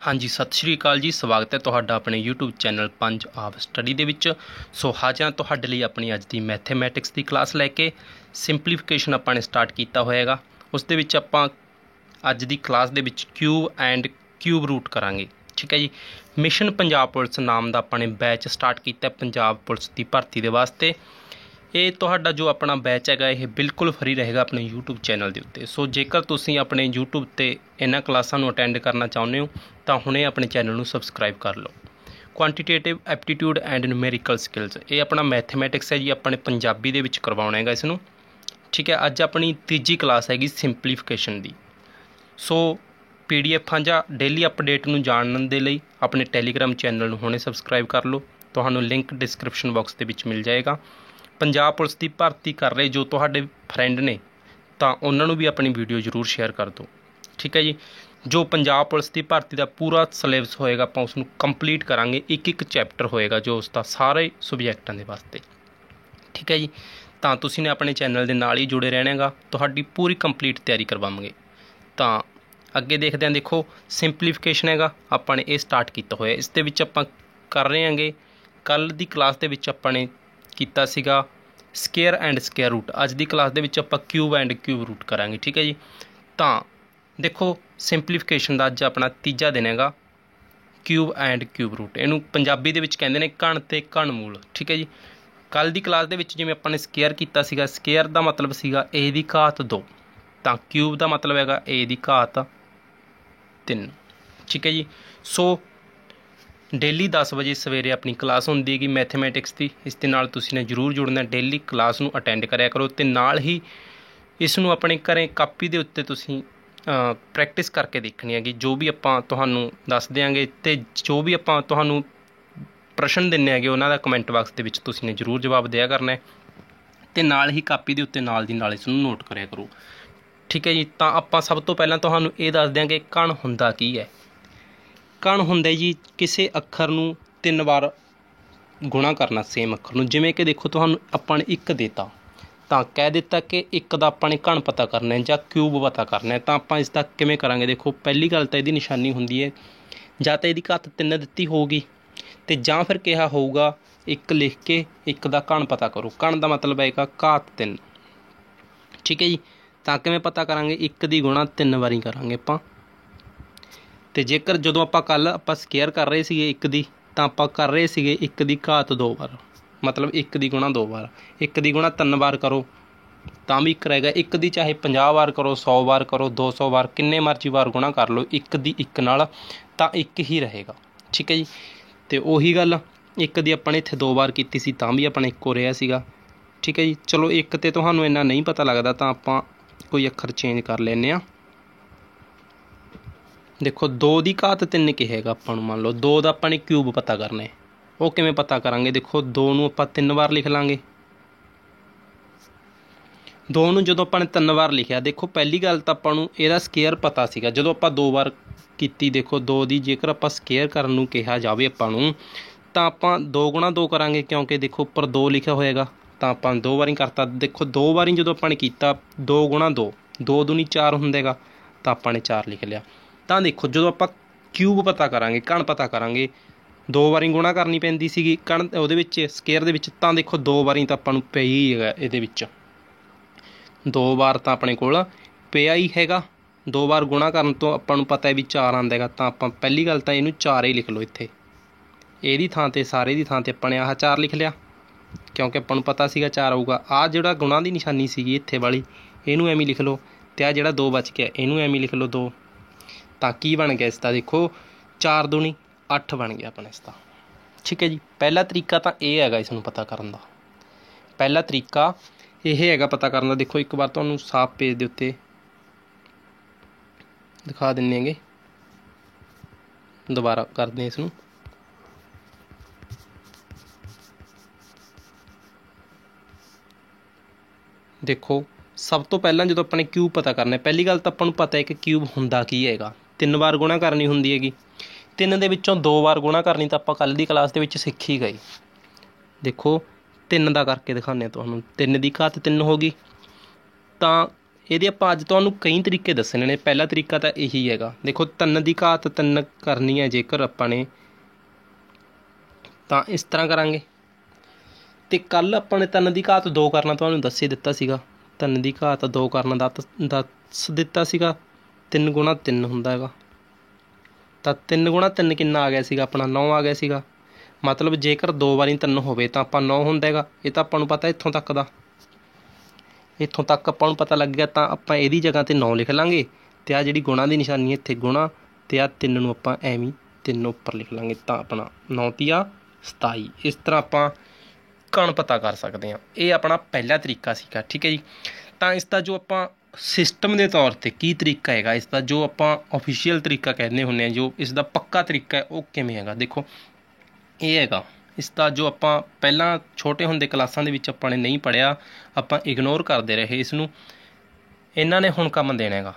हाँ जी, सत श्री अकाल जी। स्वागत है तुहाडा अपने यूट्यूब चैनल पंज आप स्टडी दे विच। सो हाज़र तुहाडे लई अपनी अज दी मैथेमैटिक्स की क्लास लैके सिंपलीफिकेशन आपां ने स्टार्ट किया होएगा। उस दे विच आपां अज दी क्लास दे विच क्यूब एंड क्यूब रूट करांगे। ठीक है जी। मिशन पंजाब पुलिस नाम का आपां ने बैच स्टार्ट किया पंजाब पुलिस की भर्ती के वास्ते। ये तुहाडा जो अपना बैच हैगा ये बिल्कुल फ्री रहेगा अपने यूट्यूब चैनल के उत्ते। सो जेकर तुसीं अपने यूट्यूब ते इन्हां क्लासां नूं अटेंड करना चाहुंदे हो तो हुणे अपने चैनल नूं सबसक्राइब कर लो। Quantitative aptitude and numerical skills ये अपना मैथेमैटिक्स है जी, अपने पंजाबी दे विच करवाउणा हैगा इसनूं। ठीक है, अज अपनी तीजी क्लास हैगी सिंपलीफिकेशन दी। सो PDF जां डेली अपडेट नूं जानन दे लई अपने टैलीग्राम चैनल नूं हुणे सबसक्राइब कर लो। तुहानूं लिंक डिस्क्रिप्शन बॉक्स दे विच मिल जाएगा। पंजाब पुलिस की भर्ती कर रहे जो तुहाडे फ्रेंड ने तो उन्होंने भी अपनी वीडियो जरूर शेयर कर दो। ठीक है जी। जो पंजाब पुलिस की भर्ती का पूरा सिलेबस होएगा आपां उसनूं कंप्लीट करांगे। एक एक चैप्टर होएगा जो उसका सारे सबजैक्टां दे वास्ते। ठीक है जी। तो तुसीं ने अपने चैनल के नाल ही जुड़े रहना, तुहाडी पूरी कंप्लीट तैयारी करवावांगे। तो अगे देखते हैं। देखो सिंपलीफिकेशन हैगा आपां ने ये स्टार्ट किया होया। इस दे विच आपां कर रहे हैं कल दी क्लास दे विच आपां ने किया सीगा स्केयर एंड स्केयर रूट। अज की क्लास दे विच आपां क्यूब एंड क्यूब रूट करांगे। ठीक है जी। तो देखो सिंपलीफिकेशन का अज अपना तीजा दिन हैगा क्यूब एंड क्यूब रूट। इनू पंजाबी दे विच कहंदे ने घण ते घण मूल। ठीक है जी। कल की क्लास दे विच जिवें आपां ने स्केयर किया सीगा, स्केयर का मतलब सीगा ए दी घात 2, तो क्यूब का मतलब हैगा ए दी घात 3। ठीक है जी। सो डेली 10 बजे सवेरे अपनी क्लास होंदी है मैथेमैटिक्स की। इस दे नाल तुसीं ने जरूर जुड़ना, डेली क्लास नूं अटेंड करया करो। तो नाल ही इसनूं अपने घरें कापी दे उत्ते तुसीं प्रैक्टिस करके देखनी है कि जो भी आपां तुहानूं दस देंगे तो जो भी आपां तुहानूं प्रश्न दिंदे हैगे उन्हां दा कमेंट बॉक्स दे विच तुसीं ने जरूर जवाब दिया करना है। तो नाल ही कापी दे उत्ते नाल दी नाल इसनूं नोट करया करो। ठीक है जी। तो आपां सब तो पहलां तुहानूं ये दस देंगे घण हुंदा की है। घण हुंदा जी किसी अखर नूं 3 बार गुणा करना सेम अखर नूं। जिवें कि देखो तुहानूं आपां ने एक देता तो कह दिता कि एक दा आपां ने घण पता करना है जां क्यूब पता करना है। तो आपां इसदा किवें करांगे। देखो पहली गल तो इहदी निशानी हुंदी है जां तो इहदी घात 3 दित्ती होगी तो जां फिर कहा होऊगा एक लिख के एक दा घण पता करो। घण दा मतलब है घात 3। ठीक है जी। तो किवें पता करांगे, एक दी गुणा 3 वारी करांगे आपां। तो जेकर जो आप कल आप स्केयर कर रहे थे एक दी तो आप कर रहे थे एक दी घात 2 बार, मतलब एक दी गुणा 2 बार। एक दी गुणा 3 बार करो तो भी एक रहेगा। एक दी चाहे 50 बार करो, 100 बार करो, 200 बार, किन्ने मर्जी बार गुणा कर लो एक दी एक नाल तो एक ही रहेगा। ठीक है जी। तो उही गल एक दी अपने इत्थे 2 बार की सी भी अपना एक हो रहा सीगा। ठीक है जी। चलो एक तो तुहानूं इन्ना नहीं पता लगता तो आप कोई अखर चेंज कर लेने आ। देखो 2 की घात 3 कहेगा आपां नूं, मान लो 2 का आपां ने क्यूब पता करना है। वो किवें पता करांगे। देखो 2 नूं आपां 3 बार लिख लांगे। 2 नूं जदों आपां ने 3 बार लिखिया, देखो पहली गल तो आपां नूं इहदा स्केयर पता सीगा जदों आपां 2 बार कीती। देखो 2 दी जेकर आपां स्केयर करन नूं कहा जावे आपां नूं तां आपां 2 गुणा 2 करांगे, क्योंकि देखो उपर 2 लिखा होएगा तो आपां 2 बारी करता। देखो 2 बारी जदों आपां ने कीता 2 गुणा 2, 2 दूनी 4 हुंदेगा तो आपां ने 4 लिख लिया। तो देखो जो आप क्यूब पता करांगे, घण पता करांगे, 2 बारी गुणा करनी पैंदी सीगी घण उहदे विच स्केयर दे विच। तां देखो 2 बारी तो आपां नूं पई ही है इहदे विच, 2 बार तो अपने कोल पिया ही हैगा। 2 बार गुणा करन तो आपां नूं पता है भी 4 आंदा। तो आपां पहली गल तो इहनूं 4 ही लिख लो। इत्थे इहदी थां ते सारे दी थां ते आपां ने आह 4 लिख लिया, क्योंकि आपां नूं पता सीगा 4 आऊगा। आ जिहड़ा गुणा दी निशानी सीगी इत्थे वाली इहनूं एवें लिख लो, ते आ जिहड़ा 2 बच गया इहनूं एवें लिख लो 2। तो की बन गया इसका, देखो 4 दूनी 8 बन गया अपने इसका। ठीक है जी। पहला तरीका तो यह है इसनूं पता करन दा। पहला तरीका यह है पता करन दा। देखो एक बार तुहानूं साफ पेज दे उत्ते दिखा दिन्ने गे, दोबारा करते हैं इसनूं। देखो सब तो पहला जो अपने क्यूब पता करना है, पहली गल तो आपां नूं पता है कि क्यूब हुंदा की हैगा। 3 बार गुणा करनी हुंदी हैगी। 3 दे विच्चों 2 बार गुणा करनी तो आपां कल दी क्लास दे विच सीख ही गए। देखो 3 दा करके दिखाने तुहानूं, 3 की घात 3 हो गई। तो ਇਹਦੇ ਆਪਾਂ ਅੱਜ ਤੁਹਾਨੂੰ ਕਈ ਤਰੀਕੇ ਦੱਸਣੇ ਨੇ। ਪਹਿਲਾ ਤਰੀਕਾ ਤਾਂ ਇਹੀ ਹੈਗਾ, ਦੇਖੋ 3 ਦੀ ਘਾਤ 3 ਕਰਨੀ ਹੈ ਜੇਕਰ ਆਪਾਂ ਨੇ ਤਾਂ ਇਸ ਤਰ੍ਹਾਂ ਕਰਾਂਗੇ। ਅਤੇ ਕੱਲ੍ਹ ਆਪਾਂ ਨੇ 3 ਦੀ ਘਾਤ 2 ਕਰਨਾ ਤੁਹਾਨੂੰ ਦੱਸ ਹੀ ਦਿੱਤਾ ਸੀਗਾ। 3 ਦੀ ਘਾਤ 2 ਕਰਨ ਦਾ ਦੱਸ ਦਿੱਤਾ ਸੀਗਾ। 3 ਗੁਣਾ 3 ਹੁੰਦਾ ਹੈਗਾ, ਤਾਂ 3 ਗੁਣਾ 3 ਕਿੰਨਾ ਆ ਗਿਆ ਸੀਗਾ ਆਪਣਾ 9 ਆ ਗਿਆ ਸੀਗਾ। ਮਤਲਬ ਜੇਕਰ 2 ਵਾਰੀ 3 ਹੋਵੇ ਤਾਂ ਆਪਾਂ 9 ਹੁੰਦਾ ਹੈਗਾ। ਇਹ ਤਾਂ ਆਪਾਂ ਨੂੰ ਪਤਾ ਇੱਥੋਂ ਤੱਕ ਦਾ, ਇੱਥੋਂ ਤੱਕ ਆਪਾਂ ਨੂੰ ਪਤਾ ਲੱਗ ਗਿਆ। ਤਾਂ ਆਪਾਂ ਇਹਦੀ ਜਗ੍ਹਾ 'ਤੇ 9 ਲਿਖ ਲਾਂਗੇ ਅਤੇ ਆਹ ਜਿਹੜੀ ਗੁਣਾ ਦੀ ਨਿਸ਼ਾਨੀ ਇੱਥੇ ਗੁਣਾ ਅਤੇ ਆਹ 3 ਨੂੰ ਆਪਾਂ ਐਵੇਂ 3 ਉੱਪਰ ਲਿਖ ਲਾਂਗੇ। ਤਾਂ ਆਪਣਾ 9 ਤੀਆ 27। ਇਸ ਤਰ੍ਹਾਂ ਆਪਾਂ ਕਣ ਪਤਾ ਕਰ ਸਕਦੇ ਹਾਂ। ਇਹ ਆਪਣਾ ਪਹਿਲਾ ਤਰੀਕਾ ਸੀਗਾ, ਠੀਕ ਹੈ ਜੀ। ਤਾਂ ਇਸ ਦਾ ਜੋ ਆਪਾਂ ਸਿਸਟਮ ਦੇ ਤੌਰ 'ਤੇ ਕੀ ਤਰੀਕਾ ਹੈਗਾ, ਇਸ ਦਾ ਜੋ ਆਪਾਂ ਔਫੀਸ਼ੀਅਲ ਤਰੀਕਾ ਕਹਿੰਦੇ ਹੁੰਦੇ ਹਾਂ, ਜੋ ਇਸ ਦਾ ਪੱਕਾ ਤਰੀਕਾ ਹੈ ਉਹ ਕਿਵੇਂ ਹੈਗਾ, ਦੇਖੋ ਇਹ ਹੈਗਾ। ਇਸ ਦਾ ਜੋ ਆਪਾਂ ਪਹਿਲਾਂ ਛੋਟੇ ਹੁੰਦੇ ਕਲਾਸਾਂ ਦੇ ਵਿੱਚ ਆਪਾਂ ਨੇ ਨਹੀਂ ਪੜ੍ਹਿਆ, ਆਪਾਂ ਇਗਨੋਰ ਕਰਦੇ ਰਹੇ ਇਸ ਨੂੰ, ਇਹਨਾਂ ਨੇ ਹੁਣ ਕੰਮ ਦੇਣਾ ਹੈਗਾ।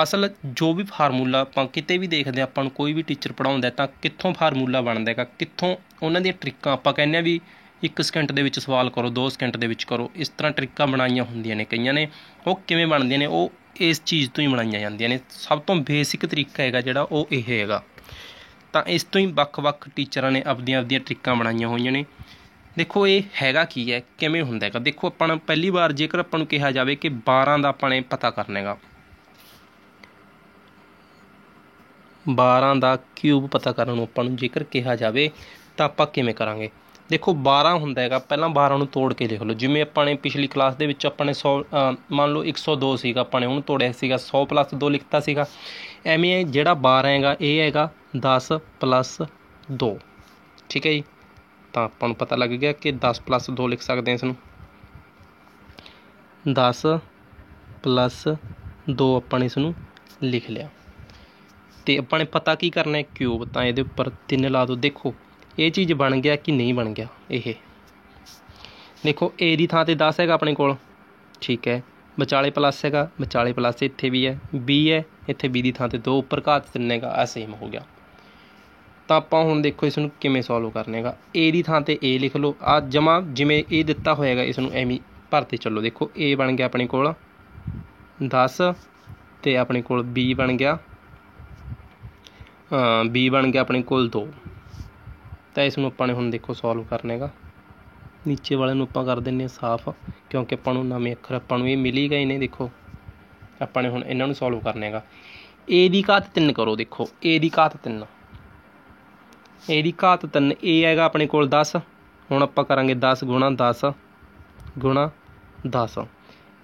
ਅਸਲ ਜੋ ਵੀ ਫਾਰਮੂਲਾ ਆਪਾਂ ਕਿਤੇ ਵੀ ਦੇਖਦੇ ਹਾਂ, ਆਪਾਂ ਨੂੰ ਕੋਈ ਵੀ ਟੀਚਰ ਪੜ੍ਹਾਉਂਦਾ ਤਾਂ ਕਿੱਥੋਂ ਫਾਰਮੂਲਾ ਬਣਦਾ ਹੈਗਾ, ਕਿੱਥੋਂ ਉਹਨਾਂ ਦੀਆਂ ਟ੍ਰਿਕਾਂ ਆਪਾਂ ਕਹਿੰਦੇ ਹਾਂ ਵੀ 1 ਸਕਿੰਟ ਦੇ ਵਿੱਚ ਸਵਾਲ ਕਰੋ, 2 ਸਕਿੰਟ ਦੇ ਵਿੱਚ ਕਰੋ, ਇਸ ਤਰ੍ਹਾਂ ਟ੍ਰਿਕਾਂ ਬਣਾਈਆਂ ਹੁੰਦੀਆਂ ਨੇ ਕਈਆਂ ਨੇ। ਉਹ ਕਿਵੇਂ ਬਣਦੀਆਂ ਨੇ, ਉਹ ਇਸ ਚੀਜ਼ ਤੋਂ ਹੀ ਬਣਾਈਆਂ ਜਾਂਦੀਆਂ ਨੇ। ਸਭ ਤੋਂ ਬੇਸਿਕ ਤਰੀਕਾ ਹੈਗਾ ਜਿਹੜਾ ਉਹ ਇਹ ਹੈਗਾ। ਤਾਂ ਇਸ ਤੋਂ ਹੀ ਵੱਖ-ਵੱਖ ਟੀਚਰਾਂ ਨੇ ਆਪਦੀਆਂ ਟ੍ਰਿਕਾਂ ਬਣਾਈਆਂ ਹੋਈਆਂ ਨੇ। ਦੇਖੋ ਇਹ ਹੈਗਾ ਕੀ ਹੈ, ਕਿਵੇਂ ਹੁੰਦਾ ਹੈਗਾ। ਦੇਖੋ ਆਪਾਂ ਨੂੰ ਪਹਿਲੀ ਵਾਰ ਜੇਕਰ ਆਪਾਂ ਨੂੰ ਕਿਹਾ ਜਾਵੇ ਕਿ 12 ਦਾ ਆਪਾਂ ਨੇ ਪਤਾ ਕਰਨਾ ਹੈਗਾ, 12 ਦਾ ਕਿਊਬ ਪਤਾ ਕਰਨ ਨੂੰ ਆਪਾਂ ਨੂੰ ਜੇਕਰ ਕਿਹਾ ਜਾਵੇ ਤਾਂ ਆਪਾਂ ਕਿਵੇਂ ਕਰਾਂਗੇ। ਦੇਖੋ 12 ਹੁੰਦਾ ਹੈਗਾ, ਪਹਿਲਾਂ 12 ਨੂੰ ਤੋੜ ਕੇ ਲਿਖ ਲਓ। ਜਿਵੇਂ ਆਪਾਂ ਨੇ ਪਿਛਲੀ ਕਲਾਸ ਦੇ ਵਿੱਚ ਆਪਾਂ ਨੇ 100 ਮੰਨ ਲਓ 102 ਸੀਗਾ, ਆਪਾਂ ਨੇ ਉਹਨੂੰ ਤੋੜਿਆ ਸੀਗਾ, 100 + 2 ਲਿਖਤਾ ਸੀਗਾ। ਐਵੇਂ ਜਿਹੜਾ 12 ਹੈਗਾ ਇਹ ਹੈਗਾ 10 + 2, ਠੀਕ ਹੈ ਜੀ। ਤਾਂ ਆਪਾਂ ਨੂੰ ਪਤਾ ਲੱਗ ਗਿਆ ਕਿ 10 + 2 ਲਿਖ ਸਕਦੇ ਹਾਂ ਇਸ ਨੂੰ। 10 + 2 ਆਪਾਂ ਨੇ ਇਸ ਨੂੰ ਲਿਖ ਲਿਆ। ਅਤੇ ਆਪਾਂ ਨੇ ਪਤਾ ਕੀ ਕਰਨਾ ਕਿਊਬ, ਤਾਂ ਇਹਦੇ ਉੱਪਰ 3 ਲਾ ਦਿਓ। ਦੇਖੋ ਇਹ ਚੀਜ਼ ਬਣ ਗਿਆ ਕਿ ਨਹੀਂ ਬਣ ਗਿਆ। ਇਹ ਦੇਖੋ ਏ ਦੀ ਥਾਂ 'ਤੇ 10 ਹੈਗਾ ਆਪਣੇ ਕੋਲ, ਠੀਕ ਹੈ। ਵਿਚਾਲੇ ਪਲੱਸ ਹੈਗਾ, ਵਿਚਾਲੇ ਪਲੱਸ ਇੱਥੇ ਵੀ ਹੈ, ਬੀ ਹੈ, ਇੱਥੇ ਬੀ ਦੀ ਥਾਂ 'ਤੇ 2 ਉੱਪਰ ਘਾਤ 3 ਹੈਗਾ, ਆਹ ਸੇਮ ਹੋ ਗਿਆ। ਤਾਂ ਆਪਾਂ ਹੁਣ ਦੇਖੋ ਇਸ ਨੂੰ ਕਿਵੇਂ ਸੋਲਵ ਕਰਨਾ ਹੈਗਾ। ਏ ਦੀ ਥਾਂ 'ਤੇ ਏ ਲਿਖ ਲਓ, ਆਹ ਜਮਾ ਜਿਵੇਂ ਇਹ ਦਿੱਤਾ ਹੋਏਗਾ ਇਸ ਨੂੰ ਐਵੇਂ ਭਰਤੇ ਚੱਲੋ। ਦੇਖੋ ਏ ਬਣ ਗਿਆ ਆਪਣੇ ਕੋਲ 10 ਅਤੇ ਆਪਣੇ ਕੋਲ ਬੀ ਬਣ ਗਿਆ ਆਪਣੇ ਕੋਲ 2। ਤਾਂ ਇਸ ਨੂੰ ਆਪਾਂ ਨੇ ਹੁਣ ਦੇਖੋ ਸੋਲਵ ਕਰਨਾ ਹੈਗਾ। ਨੀਚੇ ਵਾਲੇ ਨੂੰ ਆਪਾਂ ਕਰ ਦਿੰਦੇ ਹਾਂ ਸਾਫ਼, ਕਿਉਂਕਿ ਆਪਾਂ ਨੂੰ ਨਵੇਂ ਅੱਖਰ ਆਪਾਂ ਨੂੰ ਇਹ ਮਿਲ ਹੀ ਗਏ ਨੇ। ਦੇਖੋ ਆਪਾਂ ਨੇ ਹੁਣ ਇਹਨਾਂ ਨੂੰ ਸੋਲਵ ਕਰਨਾ ਹੈਗਾ। ਏ ਦੀ ਘਾਤ 3 ਕਰੋ। ਦੇਖੋ ਏ ਦੀ ਘਾਤ 3, ਏ ਦੀ ਘਾਤ 3, ਏ ਹੈਗਾ ਆਪਣੇ ਕੋਲ 10। ਹੁਣ ਆਪਾਂ ਕਰਾਂਗੇ 10 ਗੁਣਾ 10 ਗੁਣਾ 10।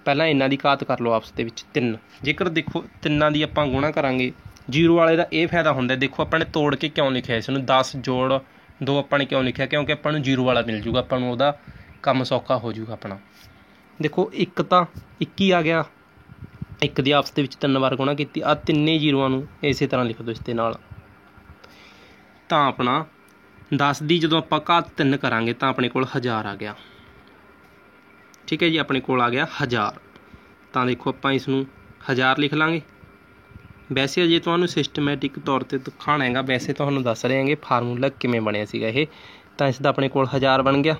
ਪਹਿਲਾਂ ਇਹਨਾਂ ਦੀ ਘਾਤ ਕਰ ਲਓ ਆਪਸ ਦੇ ਵਿੱਚ 3। ਜੇਕਰ ਦੇਖੋ ਤਿੰਨਾਂ ਦੀ ਆਪਾਂ ਗੁਣਾ ਕਰਾਂਗੇ, ਜ਼ੀਰੋ ਵਾਲੇ ਦਾ ਇਹ ਫਾਇਦਾ ਹੁੰਦਾ। ਦੇਖੋ ਆਪਾਂ ਨੇ ਤੋੜ ਕੇ ਕਿਉਂ ਲਿਖਿਆ ਇਸ ਨੂੰ, 10 ਜੋੜ 2 ਆਪਾਂ ਨੇ ਕਿਉਂ ਲਿਖਿਆ, ਕਿਉਂਕਿ ਆਪਾਂ ਨੂੰ ਜ਼ੀਰੋ ਵਾਲਾ ਮਿਲ ਜੂਗਾ, ਆਪਾਂ ਨੂੰ ਉਹਦਾ ਕੰਮ ਸੌਖਾ ਹੋ ਜੂਗਾ ਆਪਣਾ। ਦੇਖੋ 1 ਤਾਂ 1 ਹੀ ਆ ਗਿਆ, 1 ਦੀ ਆਪਸ ਦੇ ਵਿੱਚ 3 ਵਾਰ ਗੁਣਾ ਕੀਤੀ, ਆਹ ਤਿੰਨੇ ਜ਼ੀਰੋਆਂ ਨੂੰ ਇਸੇ ਤਰ੍ਹਾਂ ਲਿਖ ਦਿਓ ਇਸ ਦੇ ਨਾਲ। ਤਾਂ ਆਪਣਾ 10 ਦੀ ਜਦੋਂ ਆਪਾਂ ਘਾਤ 3 ਕਰਾਂਗੇ ਤਾਂ ਆਪਣੇ ਕੋਲ 1000 ਆ ਗਿਆ, ਠੀਕ ਹੈ ਜੀ। ਆਪਣੇ ਕੋਲ ਆ ਗਿਆ 1000। ਤਾਂ ਦੇਖੋ ਆਪਾਂ ਇਸ ਨੂੰ 1000 ਲਿਖ ਲਾਂਗੇ। ਵੈਸੇ ਅਜੇ ਤੁਹਾਨੂੰ ਸਿਸਟਮੈਟਿਕ ਤੌਰ 'ਤੇ ਦਿਖਾਉਣਾ ਹੈਗਾ, ਵੈਸੇ ਤੁਹਾਨੂੰ ਦੱਸ ਰਹੇ ਹੈਗੇ ਫਾਰਮੂਲਾ ਕਿਵੇਂ ਬਣਿਆ ਸੀਗਾ ਇਹ। ਤਾਂ ਇਸ ਦਾ ਆਪਣੇ ਕੋਲ 1000 ਬਣ ਗਿਆ।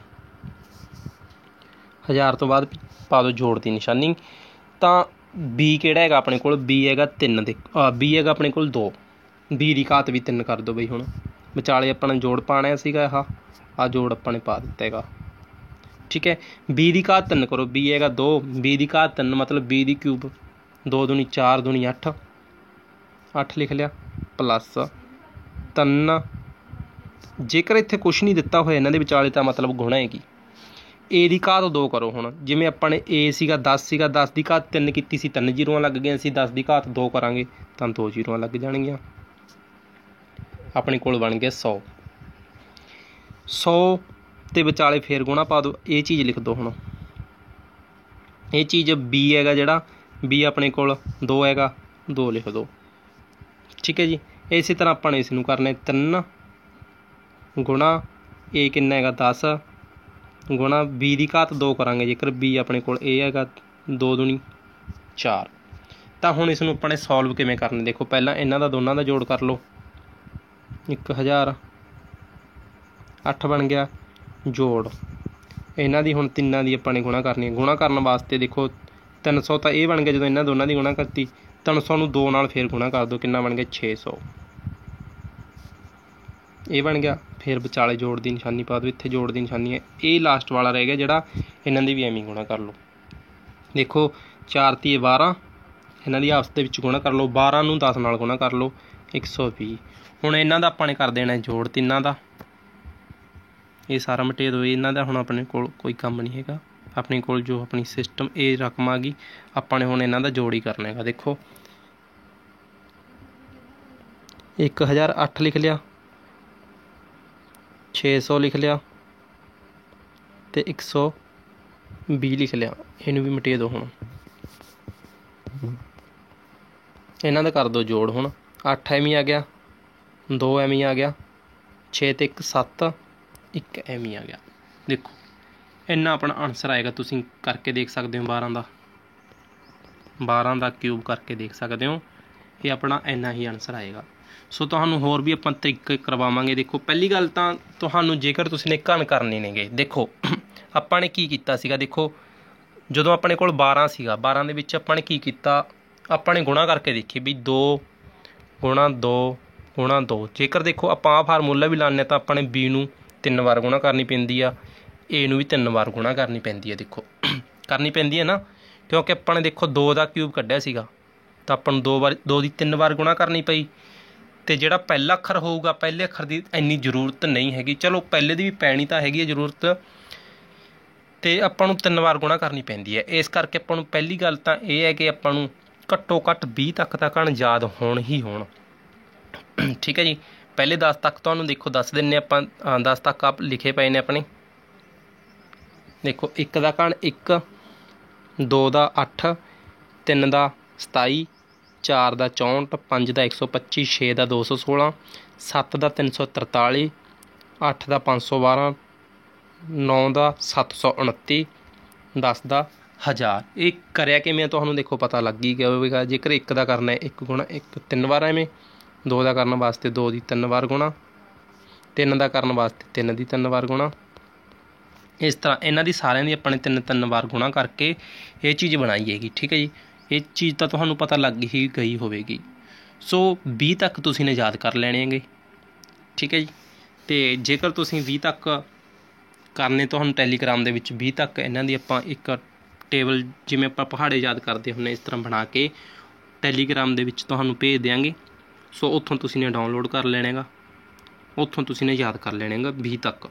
1000 ਤੋਂ ਬਾਅਦ ਪਾ ਦਿਓ ਜੋੜ ਦੀ ਨਿਸ਼ਾਨੀ। ਤਾਂ ਬੀ ਕਿਹੜਾ ਹੈਗਾ ਆਪਣੇ ਕੋਲ, ਬੀ ਹੈਗਾ 3 ਦੇ, ਬੀ ਹੈਗਾ ਆਪਣੇ ਕੋਲ 2, ਬੀ ਦੀ ਘਾਤ ਵੀ 3 ਕਰ ਦਿਓ ਬਈ। ਹੁਣ ਵਿਚਾਲੇ ਆਪਣਾ ਜੋੜ ਪਾਉਣਾ ਸੀਗਾ, ਆਹ ਜੋੜ ਆਪਾਂ ਨੇ ਪਾ ਦਿੱਤਾ ਹੈਗਾ, ਠੀਕ ਹੈ। ਬੀ ਦੀ ਘਾਤ 3 ਕਰੋ, ਬੀ ਹੈਗਾ 2, ਬੀ ਦੀ ਘਾਤ 3 ਮਤਲਬ ਬੀ ਦੀ ਕਿਊਬ, 2 ਦੂਣੀ 4 ਦੂਣੀ 8, 8 ਲਿਖ ਲਿਆ ਪਲੱਸ 3। ਜੇਕਰ ਇੱਥੇ ਕੁਛ ਨਹੀਂ ਦਿੱਤਾ ਹੋਇਆ ਇਹਨਾਂ ਦੇ ਵਿਚਾਲੇ ਤਾਂ ਮਤਲਬ ਗੁਣਾ ਹੈਗੀ। ਏ ਦੀ ਘਾਤ 2 ਕਰੋ। ਹੁਣ ਜਿਵੇਂ ਆਪਾਂ ਨੇ ਏ ਸੀਗਾ 10 ਸੀਗਾ, 10 ਦੀ ਘਾਤ 3 ਕੀਤੀ ਸੀ, 3 ਜ਼ੀਰੋਆਂ ਲੱਗ ਗਈਆਂ ਸੀ। 10 ਦੀ ਘਾਤ 2 ਕਰਾਂਗੇ ਤਾਂ 2 ਜ਼ੀਰੋਆਂ ਲੱਗ ਜਾਣਗੀਆਂ। ਆਪਣੇ ਕੋਲ ਬਣ ਗਿਆ 100। 100 ਦੇ ਵਿਚਾਲੇ ਫੇਰ ਗੁਣਾ ਪਾ ਦਿਓ, ਇਹ ਚੀਜ਼ ਲਿਖ ਦਿਓ। ਹੁਣ ਇਹ ਚੀਜ਼ ਬੀ ਹੈਗਾ ਜਿਹੜਾ, ਬੀ ਆਪਣੇ ਕੋਲ 2 ਹੈਗਾ, 2 ਲਿਖ ਦਿਓ, ਠੀਕ ਹੈ ਜੀ। ਇਸੇ ਤਰ੍ਹਾਂ ਆਪਾਂ ਨੇ ਇਸ ਨੂੰ ਕਰਨਾ 3 ਗੁਣਾ ਏ ਕਿੰਨਾ ਹੈਗਾ 10 ਗੁਣਾ ਬੀ ਦੀ ਘਾਤ 2 ਕਰਾਂਗੇ ਜੇਕਰ ਬੀ ਆਪਣੇ ਕੋਲ ਏ ਹੈਗਾ 2 ਦੂਣੀ 4। ਤਾਂ ਹੁਣ ਇਸ ਨੂੰ ਆਪਾਂ ਨੇ ਸੋਲਵ ਕਿਵੇਂ ਕਰਨਾ, ਦੇਖੋ ਪਹਿਲਾਂ ਇਹਨਾਂ ਦਾ ਦੋਨਾਂ ਦਾ ਜੋੜ ਕਰ ਲਓ। 1000 8 ਬਣ ਗਿਆ, ਜੋੜ ਇਹਨਾਂ ਦੀ ਹੁਣ ਤਿੰਨਾਂ ਦੀ ਆਪਾਂ ਨੇ ਗੁਣਾ ਕਰਨੀ ਹੈ। ਗੁਣਾ ਕਰਨ ਵਾਸਤੇ ਦੇਖੋ 300 ਤਾਂ ਇਹ ਬਣ ਗਿਆ ਜਦੋਂ ਇਹਨਾਂ ਦੋਨਾਂ ਦੀ ਗੁਣਾ ਕਰਤੀ। 300 ਨੂੰ 2 ਨਾਲ ਫਿਰ ਗੁਣਾ ਕਰ ਦਿਓ, ਕਿੰਨਾ ਬਣ ਗਿਆ 600। ਇਹ ਬਣ ਗਿਆ। ਫਿਰ ਵਿਚਾਲੇ ਜੋੜ ਦੀ ਨਿਸ਼ਾਨੀ ਪਾ ਦਿਓ, ਇੱਥੇ ਜੋੜ ਦੀ ਨਿਸ਼ਾਨੀ ਹੈ। ਇਹ ਲਾਸਟ ਵਾਲਾ ਰਹਿ ਗਿਆ ਜਿਹੜਾ, ਇਹਨਾਂ ਦੀ ਵੀ ਐਵੇਂ ਗੁਣਾ ਕਰ ਲਓ। ਦੇਖੋ 4 ਤੀਏ 12, ਇਹਨਾਂ ਦੀ ਆਪਸ ਦੇ ਵਿੱਚ ਗੁਣਾ ਕਰ ਲਓ। 12 ਨੂੰ 10 ਨਾਲ ਗੁਣਾ ਕਰ ਲਓ, 120। ਹੁਣ ਇਹਨਾਂ ਦਾ ਆਪਾਂ ਨੇ ਕਰ ਦੇਣਾ ਜੋੜ ਤਿੰਨਾਂ ਦਾ। ਇਹ ਸਾਰਾ ਮਟੇ ਦਿਓ ਇਹਨਾਂ ਦਾ। ਹੁਣ ਆਪਣੇ ਕੋਲ ਕੋਈ ਕੰਮ ਨਹੀਂ ਹੈਗਾ, ਆਪਣੇ ਕੋਲ ਜੋ ਆਪਣੀ ਸਿਸਟਮ ਇਹ ਰਕਮ ਆ ਗਈ, ਆਪਾਂ ਨੇ ਹੁਣ ਇਹਨਾਂ ਦਾ ਜੋੜ ਹੀ ਕਰਨਾ ਹੈਗਾ। ਦੇਖੋ 1008 ਲਿਖ ਲਿਆ, 600 ਲਿਖ ਲਿਆ ਅਤੇ 120 ਲਿਖ ਲਿਆ। ਇਹਨੂੰ ਵੀ ਮਿਟੇ ਦਿਓ। ਹੁਣ ਇਹਨਾਂ ਦਾ ਕਰ ਦਿਓ ਜੋੜ। ਹੁਣ 8 ਐਵੇਂ ਆ ਗਿਆ, 2 ਐਵੇਂ ਆ ਗਿਆ, 6 ਅਤੇ 1 7, 1 ਐਵੇਂ ਆ ਗਿਆ। ਦੇਖੋ ਇੰਨਾ ਆਪਣਾ ਆਨਸਰ ਆਏਗਾ। ਤੁਸੀਂ ਕਰਕੇ ਦੇਖ ਸਕਦੇ ਹੋ। 12 ਦਾ ਕਿਊਬ ਕਰਕੇ ਦੇਖ ਸਕਦੇ ਹੋ। ਇਹ ਆਪਣਾ ਇੰਨਾ ਹੀ ਆਨਸਰ ਆਏਗਾ। ਸੋ ਤੁਹਾਨੂੰ ਹੋਰ ਵੀ ਆਪਾਂ ਤਰੀਕੇ ਕਰਵਾਵਾਂਗੇ। ਦੇਖੋ ਪਹਿਲੀ ਗੱਲ ਤਾਂ ਤੁਹਾਨੂੰ ਜੇਕਰ ਤੁਸੀਂ ਨੇ ਘਣ ਕਰਨੇ ਨੇਗੇ, ਦੇਖੋ ਆਪਾਂ ਨੇ ਕੀ ਕੀਤਾ ਸੀਗਾ। ਦੇਖੋ ਜਦੋਂ ਆਪਣੇ ਕੋਲ 12 ਸੀਗਾ, 12 ਦੇ ਵਿੱਚ ਆਪਾਂ ਨੇ ਕੀ ਕੀਤਾ, ਆਪਾਂ ਨੇ ਗੁਣਾ ਕਰਕੇ ਦੇਖੀ ਵੀ 2 ਗੁਣਾ 2 ਗੁਣਾ 2। ਜੇਕਰ ਦੇਖੋ ਆਪਾਂ ਆਹ ਫਾਰਮੂਲਾ ਵੀ ਲਾਉਂਦੇ ਤਾਂ ਆਪਾਂ ਨੇ B ਨੂੰ 3 ਵਾਰ ਗੁਣਾ ਕਰਨੀ ਪੈਂਦੀ ਆ, A ਨੂੰ ਵੀ 3 ਵਾਰ ਗੁਣਾ ਕਰਨੀ ਪੈਂਦੀ ਹੈ। ਦੇਖੋ ਕਰਨੀ ਪੈਂਦੀ ਹੈ ਨਾ, ਕਿਉਂਕਿ ਆਪਾਂ ਨੇ ਦੇਖੋ 2 ਦਾ ਕਿਊਬ ਕੱਢਿਆ ਸੀਗਾ ਤਾਂ ਆਪਾਂ ਨੂੰ 2 ਦੀ 3 ਵਾਰ ਗੁਣਾ ਕਰਨੀ ਪਈ। ਅਤੇ ਜਿਹੜਾ ਪਹਿਲਾ ਅੱਖਰ ਹੋਊਗਾ, ਪਹਿਲੇ ਅੱਖਰ ਦੀ ਇੰਨੀ ਜ਼ਰੂਰਤ ਨਹੀਂ ਹੈਗੀ। ਚਲੋ ਪਹਿਲੇ ਦੀ ਵੀ ਪੈਣੀ ਤਾਂ ਹੈਗੀ ਹੈ ਜ਼ਰੂਰਤ, ਅਤੇ ਆਪਾਂ ਨੂੰ 3 ਵਾਰ ਗੁਣਾ ਕਰਨੀ ਪੈਂਦੀ ਹੈ। ਇਸ ਕਰਕੇ ਆਪਾਂ ਨੂੰ ਪਹਿਲੀ ਗੱਲ ਤਾਂ ਇਹ ਹੈ ਕਿ ਆਪਾਂ ਨੂੰ ਘੱਟੋ ਘੱਟ 20 ਤੱਕ ਤਾਂ ਘਣ ਯਾਦ ਹੋਣ ਹੀ ਹੋਣ। ਠੀਕ ਹੈ ਜੀ। ਪਹਿਲੇ 10 ਤੱਕ ਤੁਹਾਨੂੰ ਦੇਖੋ ਦੱਸ ਦਿੰਦੇ ਆਪਾਂ। 10 ਤੱਕ ਆਪ ਲਿਖੇ ਪਏ ਨੇ ਆਪਣੇ। ਦੇਖੋ 1 ਦਾ ਘਣ 1, 2 ਦਾ 8, 3 ਦਾ 27, 4 ਦਾ 64, 5 ਦਾ 125, 6 ਦਾ 216, 7 ਦਾ 343, 8 ਦਾ 512, 9 ਦਾ 729, 10 ਦਾ 1000। ਇਹ ਕਰਿਆ ਕਿਵੇਂ ਤੁਹਾਨੂੰ ਦੇਖੋ ਪਤਾ ਲੱਗ ਹੀ ਗਿਆ ਹੋਵੇਗਾ। ਜੇਕਰ 1 ਦਾ ਕਰਨਾ 1 ਗੁਣਾ 1 3 ਵਾਰ ਐਵੇਂ, 2 ਦਾ ਕਰਨ ਵਾਸਤੇ 2 ਦੀ 3 ਵਾਰ ਗੁਣਾ, 3 ਦਾ ਕਰਨ ਵਾਸਤੇ 3 ਦੀ 3 ਵਾਰ ਗੁਣਾ। ਇਸ ਤਰ੍ਹਾਂ ਇਹਨਾਂ ਦੀ ਸਾਰਿਆਂ ਦੀ ਆਪਾਂ ਨੇ 3 ਵਾਰ ਗੁਣਾ ਕਰਕੇ ਇਹ ਚੀਜ਼ ਬਣਾਈ ਹੈਗੀ। ਠੀਕ ਹੈ ਜੀ। ਇਹ ਚੀਜ਼ ਤਾਂ ਤੁਹਾਨੂੰ ਪਤਾ ਲੱਗ ਹੀ ਗਈ ਹੋਵੇਗੀ। ਸੋ 20 ਤੱਕ ਤੁਸੀਂ ਨੇ ਯਾਦ ਕਰ ਲੈਣੇ ਹੈਗੇ। ਠੀਕ ਹੈ ਜੀ। ਅਤੇ ਜੇਕਰ ਤੁਸੀਂ 20 ਤੱਕ ਕਰਨੇ, ਤੁਹਾਨੂੰ ਟੈਲੀਗ੍ਰਾਮ ਦੇ ਵਿੱਚ 20 ਤੱਕ ਇਹਨਾਂ ਦੀ ਆਪਾਂ ਇੱਕ ਟੇਬਲ, ਜਿਵੇਂ ਆਪਾਂ ਪਹਾੜੇ ਯਾਦ ਕਰਦੇ ਹੁੰਦੇ, ਇਸ ਤਰ੍ਹਾਂ ਬਣਾ ਕੇ ਟੈਲੀਗ੍ਰਾਮ ਦੇ ਵਿੱਚ ਤੁਹਾਨੂੰ ਭੇਜ ਦਿਆਂਗੇ। ਸੋ ਉੱਥੋਂ ਤੁਸੀਂ ਨੇ ਡਾਊਨਲੋਡ ਕਰ ਲੈਣਾ ਗਾ, ਉੱਥੋਂ ਤੁਸੀਂ ਨੇ ਯਾਦ ਕਰ ਲੈਣਾ ਗਾ 20 ਤੱਕ।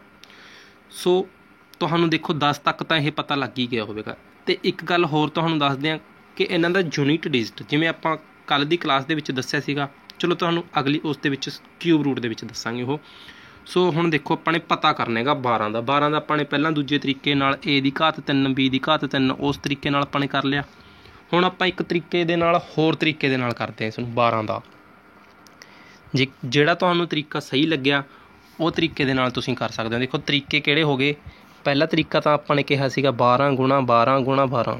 ਸੋ ਤੁਹਾਨੂੰ ਦੇਖੋ 10 ਤੱਕ ਤਾਂ ਇਹ ਪਤਾ ਲੱਗ ਹੀ ਗਿਆ ਹੋਵੇਗਾ। ਅਤੇ ਇੱਕ ਗੱਲ ਹੋਰ ਤੁਹਾਨੂੰ ਦੱਸਦੇ ਹਾਂ ਕਿ ਇਹਨਾਂ ਦਾ ਯੂਨਿਟ ਡਿਜਿਟ, ਜਿਵੇਂ ਆਪਾਂ ਕੱਲ੍ਹ ਦੀ ਕਲਾਸ ਦੇ ਵਿੱਚ ਦੱਸਿਆ ਸੀਗਾ, ਚਲੋ ਤੁਹਾਨੂੰ ਅਗਲੀ ਉਸ ਦੇ ਵਿੱਚ ਕਿਊਬ ਰੂਟ ਦੇ ਵਿੱਚ ਦੱਸਾਂਗੇ ਉਹ। ਸੋ ਹੁਣ ਦੇਖੋ ਆਪਾਂ ਨੇ ਪਤਾ ਕਰਨਾ ਹੈਗਾ 12 ਦਾ। 12 ਦਾ ਆਪਾਂ ਨੇ ਪਹਿਲਾਂ ਦੂਜੇ ਤਰੀਕੇ ਨਾਲ A ਦੀ ਘਾਤ 3, B ਦੀ ਘਾਤ 3, ਉਸ ਤਰੀਕੇ ਨਾਲ ਆਪਾਂ ਨੇ ਕਰ ਲਿਆ। ਹੁਣ ਆਪਾਂ ਇੱਕ ਤਰੀਕੇ ਦੇ ਨਾਲ ਹੋਰ ਤਰੀਕੇ ਦੇ ਨਾਲ ਕਰਦੇ ਹਾਂ ਇਸ ਨੂੰ 12 ਦਾ। ਜਿਹੜਾ ਤੁਹਾਨੂੰ ਤਰੀਕਾ ਸਹੀ ਲੱਗਿਆ ਉਹ ਤਰੀਕੇ ਦੇ ਨਾਲ ਤੁਸੀਂ ਕਰ ਸਕਦੇ ਹੋ। ਦੇਖੋ ਤਰੀਕੇ ਕਿਹੜੇ ਹੋ ਗਏ। ਪਹਿਲਾ ਤਰੀਕਾ ਤਾਂ ਆਪਾਂ ਨੇ ਕਿਹਾ ਸੀਗਾ 12 ਗੁਣਾ 12 ਗੁਣਾ 12,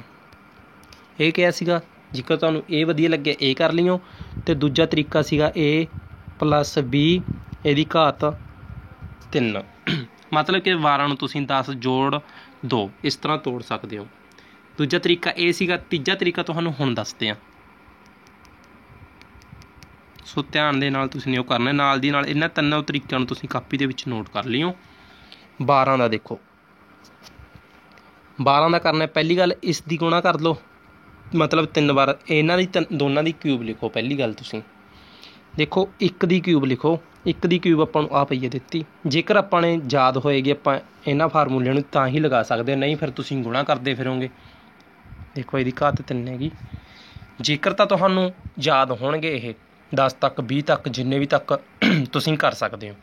ਇਹ ਕਿਹਾ ਸੀਗਾ। ਜੇਕਰ ਤੁਹਾਨੂੰ ਇਹ ਵਧੀਆ ਲੱਗਿਆ ਇਹ ਕਰ ਲਿਓ। ਅਤੇ ਦੂਜਾ ਤਰੀਕਾ ਸੀਗਾ A ਪਲੱਸ B ਇਹਦੀ ਘਾਤ 3, ਮਤਲਬ ਕਿ 12 ਨੂੰ ਤੁਸੀਂ 10 ਜੋੜ 2 ਇਸ ਤਰ੍ਹਾਂ ਤੋੜ ਸਕਦੇ ਹੋ। ਦੂਜਾ ਤਰੀਕਾ ਇਹ ਸੀਗਾ। ਤੀਜਾ ਤਰੀਕਾ ਤੁਹਾਨੂੰ ਹੁਣ ਦੱਸਦੇ ਹਾਂ। ਸੋ ਧਿਆਨ ਦੇ ਨਾਲ ਤੁਸੀਂ ਨੇ ਉਹ ਕਰਨਾ। ਨਾਲ ਦੀ ਨਾਲ ਇਹਨਾਂ 3 ਤਰੀਕਿਆਂ ਨੂੰ ਤੁਸੀਂ ਕਾਪੀ ਦੇ ਵਿੱਚ ਨੋਟ ਕਰ ਲਿਓ। 12 ਦਾ ਦੇਖੋ 12 ਦਾ ਕਰਨਾ, ਪਹਿਲੀ ਗੱਲ ਇਸ ਦੀ ਗੁਣਾ ਕਰ ਲਓ, ਮਤਲਬ 3 ਵਾਰ ਇਹਨਾਂ ਦੀ ਦੋਨਾਂ ਦੀ ਕਿਊਬ ਲਿਖੋ। ਪਹਿਲੀ ਗੱਲ ਤੁਸੀਂ ਦੇਖੋ 1 ਦੀ ਕਿਊਬ ਲਿਖੋ। 1 ਦੀ ਕਿਊਬ ਆਪਾਂ ਨੂੰ ਆ ਪਈਏ ਦਿੱਤੀ। ਜੇਕਰ ਆਪਾਂ ਨੇ ਯਾਦ ਹੋਏਗੀ ਆਪਾਂ ਇਹਨਾਂ ਫਾਰਮੂਲਿਆਂ ਨੂੰ ਤਾਂ ਹੀ ਲਗਾ ਸਕਦੇ ਹਾਂ, ਨਹੀਂ ਫਿਰ ਤੁਸੀਂ ਗੁਣਾ ਕਰਦੇ ਫਿਰੋਗੇ। ਦੇਖੋ ਇਹਦੀ ਘਾਤ 3 ਹੈਗੀ। ਜੇਕਰ ਤਾਂ ਤੁਹਾਨੂੰ ਯਾਦ ਹੋਣਗੇ ਇਹ 10 ਤੱਕ 20 ਤੱਕ ਜਿੰਨੇ ਵੀ ਤੱਕ ਤੁਸੀਂ ਕਰ ਸਕਦੇ ਹੋ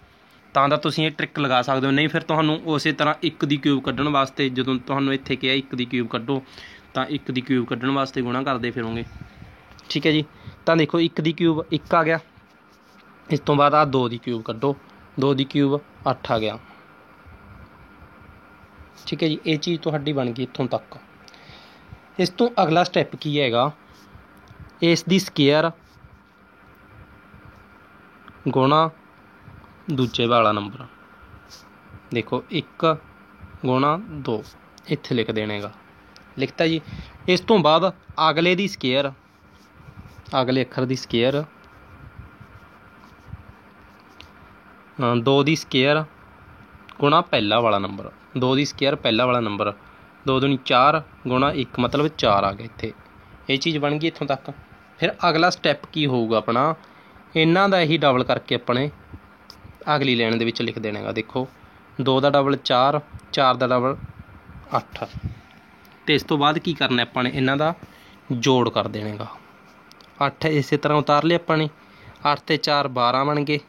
ਤਾਂ ਤੁਸੀਂ ਇਹ ਟਰਿਕ ਲਗਾ ਸਕਦੇ ਹੋ। ਨਹੀਂ ਫਿਰ ਤੁਹਾਨੂੰ ਉਸੇ ਤਰ੍ਹਾਂ 1 ਦੀ ਕਿਊਬ ਕੱਢਣ ਵਾਸਤੇ, ਜਦੋਂ ਤੁਹਾਨੂੰ ਇੱਥੇ ਕਿਹਾ 1 ਦੀ ਕਿਊਬ ਕੱਢੋ, ਤਾਂ 1 ਦੀ ਕਿਊਬ ਕੱਢਣ ਵਾਸਤੇ ਗੁਣਾ ਕਰਦੇ ਫਿਰੋਗੇ। ਠੀਕ ਹੈ ਜੀ। ਤਾਂ ਦੇਖੋ 1 ਦੀ ਕਿਊਬ 1 ਆ ਗਿਆ। ਇਸ ਤੋਂ ਬਾਅਦ ਆਹ 2 ਦੀ ਕਿਊਬ ਕੱਢੋ, 2 ਦੀ ਕਿਊਬ 8 ਆ ਗਿਆ। ਠੀਕ ਹੈ ਜੀ। ਇਹ ਚੀਜ਼ ਤੁਹਾਡੀ ਬਣ ਗਈ ਇੱਥੋਂ ਤੱਕ। ਇਸ ਤੋਂ ਅਗਲਾ ਸਟੈਪ ਕੀ ਹੈਗਾ, ਇਸ ਦੀ ਸਕੇਅਰ ਗੁਣਾ ਦੂਜੇ ਵਾਲਾ ਨੰਬਰ। ਦੇਖੋ 1 ਗੁਣਾ 2 ਇੱਥੇ ਲਿਖ ਦੇਣਾ ਹੈਗਾ। ਲਿਖਤਾ ਜੀ। इस तो बाद अगले दी स्केयर, अगले अखर दी स्केयर 2 दी स्केयर गुणा पहला वाला नंबर, 2 दी स्केयर पहला वाला नंबर, 2 दूनी 4 गुणा 1 मतलब 4 आ गया इत्थे। ये चीज़ बन गई इत्थों तक। फिर अगला स्टैप की होऊगा अपना, इन्हां दा ही डबल करके अपने अगली लाइन दे विच लिख देना गा। देखो 2 दा डबल 4, 4 दा डबल 8, तो इस तो बाद की करना अपने इन्हां दा जोड़ कर देने गा। 8 इस तरह उतार लिया अपने, 8 ते 4 12 बन गए,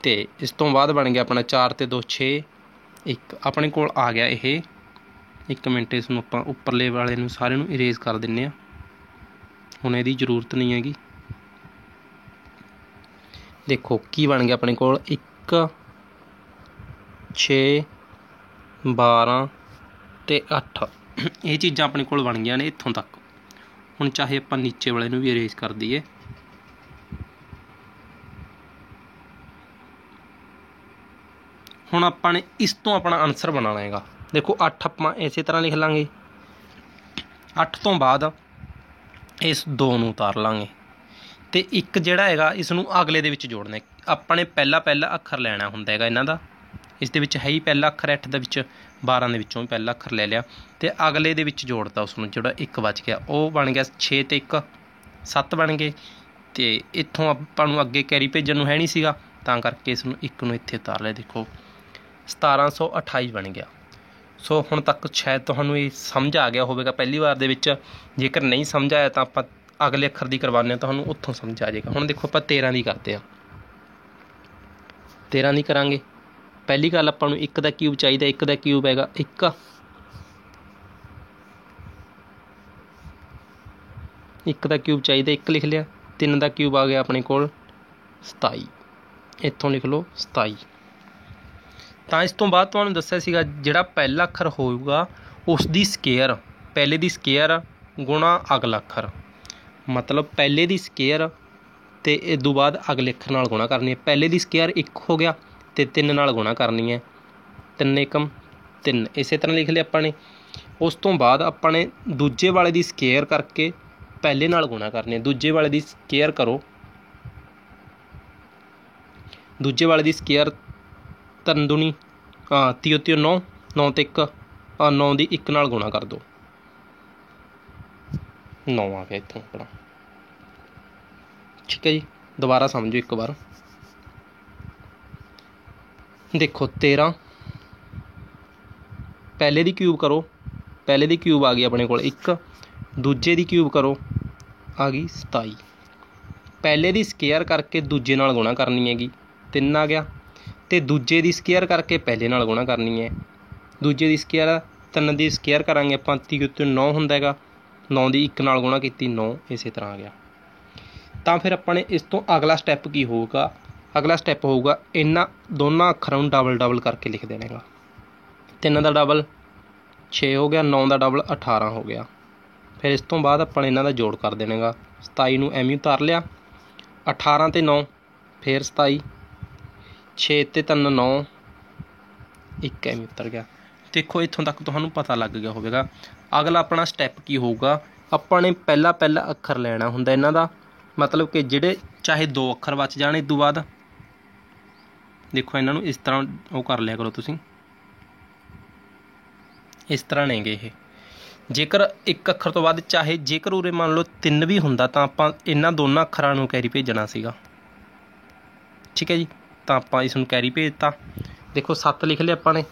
तो इस तो बाद बन गया अपना 4 ते 2 6, 1 अपने कोल आ गया ये। एक मिनट इसनूं आपां उपरले वाले नूं सारे नूं इरेज कर दिंने आ, हुण इहदी जरूरत नहीं हैगी। देखो की बन गया अपने कोल 1 6 12 ते 8, ये चीज़ां अपने कोल बन गई ने इत्थों तक। हुण चाहे आपां नीचे वाले नूं भी इरेज कर दईए, हुण आपां ने इस तो अपना आंसर बनाना हैगा। देखो 8 आपां इस तरह लिख लांगे, 8 तो बाद इस 2 नूं उतार लांगे, तो एक जिहड़ा हैगा इसनूं अगले दे विच जोड़ना। आपां ने पहला अखर लैना हुंदा हैगा इन्हां दा, इस दे विच है ही पहला अखर 8 दे विच, 12 दे विचों पहला अखर ले लिया, तो अगले दे विच जोड़ता उसनूं, जिहड़ा 1 बच गया वो बन गया 6 ते 1 7 बन गए। तो इत्थों आपां नूं अगे कैरी भेजण नूं है नहीं सीगा, तां करके इसनूं 1 नूं इत्थे उतार लिया। देखो 1728 बन गया। सो हुण तक शायद तुहानूं ये समझ आ गया होवेगा पहली बार दे विच। जेकर नहीं समझ आया तो आपां अगले अखर दी करवाने, तुहानूं उत्थों समझ आ जाएगा। हुण देखो आपां 13 दी करते हैं, 13 दी करांगे। पहली गल आपां नूं 1 दा क्यूब चाहिदा, 1 दा क्यूब हैगा 1, 1 दा क्यूब चाहिदा 1 लिख लिया। 3 दा क्यूब आ गया अपने कोल 27, इत्थों लिख लो 27। तो इस तो बाद तुहानूं दस्सिया सीगा जिहड़ा पहला अखर होऊगा उसकी स्केयर, पहले दी स्केयर गुणा अगला अखर, मतलब पहले दी स्केयर ते इदों बाद अगले अखर नाल गुणा करनी है। पहले दी स्केयर 1 हो गया तो 3 नाल गुणा करनी है, 3 एकम 3 इस तरह लिख लिया अपने। उस तो बाद अपने दूजे वाले दी स्केयर करके पहले नाल गुणा करनी है। दूजे वाले दी स्केयर करो, दूजे वाले दी स्केयर 3 दूनी 3 9, 9 ते 1 9 दी 1 नाल गुणा कर दो, 9 आ गया इत्थों अपना। ठीक है जी, दोबारा समझो एक बार। देखो 13 पहले दी क्यूब करो, पहले दी क्यूब आ गई अपने कोल 1, दूजे दी क्यूब करो आ गई 27, पहले दी स्केयर करके दूजे नाल गुणा करनी हैगी 3 आ गया, तो दूजे दी स्केयर करके पहले नाल गुणा करनी है। दूजे दी स्केयर 3 दी स्केयर करांगे आपां 3 9 हुंदा हैगा, 9 दी 1 नाल गुणा कीती 9 इस तरह आ गया। तो फिर अपने इस तो अगला स्टैप की होगा, अगला स्टैप होगा इन्हां दोनों अखरां नूं डबल डबल करके लिख देने का। 3 दा डबल 6 हो गया, 9 दा डबल 18 हो गया। फिर इस तो बाद अपने इन्हां दा जोड़ कर देने का। 27 नूं एवें उतार लिया, 18 ते 9 फिर 27, 6 ते 3 9, 1 एवें उतर गया। देखो इत्थों तक तुहानूं पता लग गया होवेगा। अगला अपना स्टैप की होगा, अपने पहला अखर लेना हुंदा इन्हां दा, मतलब कि जिहड़े चाहे 2 अखर बच जाण इस तो बाद। देखो इन्हां नूं इस तरह वो कर लिया करो तुसीं, इस तरह नहीं गए ये। जेकर 1 अखर तो बाद चाहे जेकर उरे मान लो 3 भी हुंदा तां आपां इन्हां दोनों अखरां नूं कैरी भेजना सीगा। ठीक है जी, तो आपां इस नूं कैरी भेजता। देखो 7 लिख लिया आपां ने,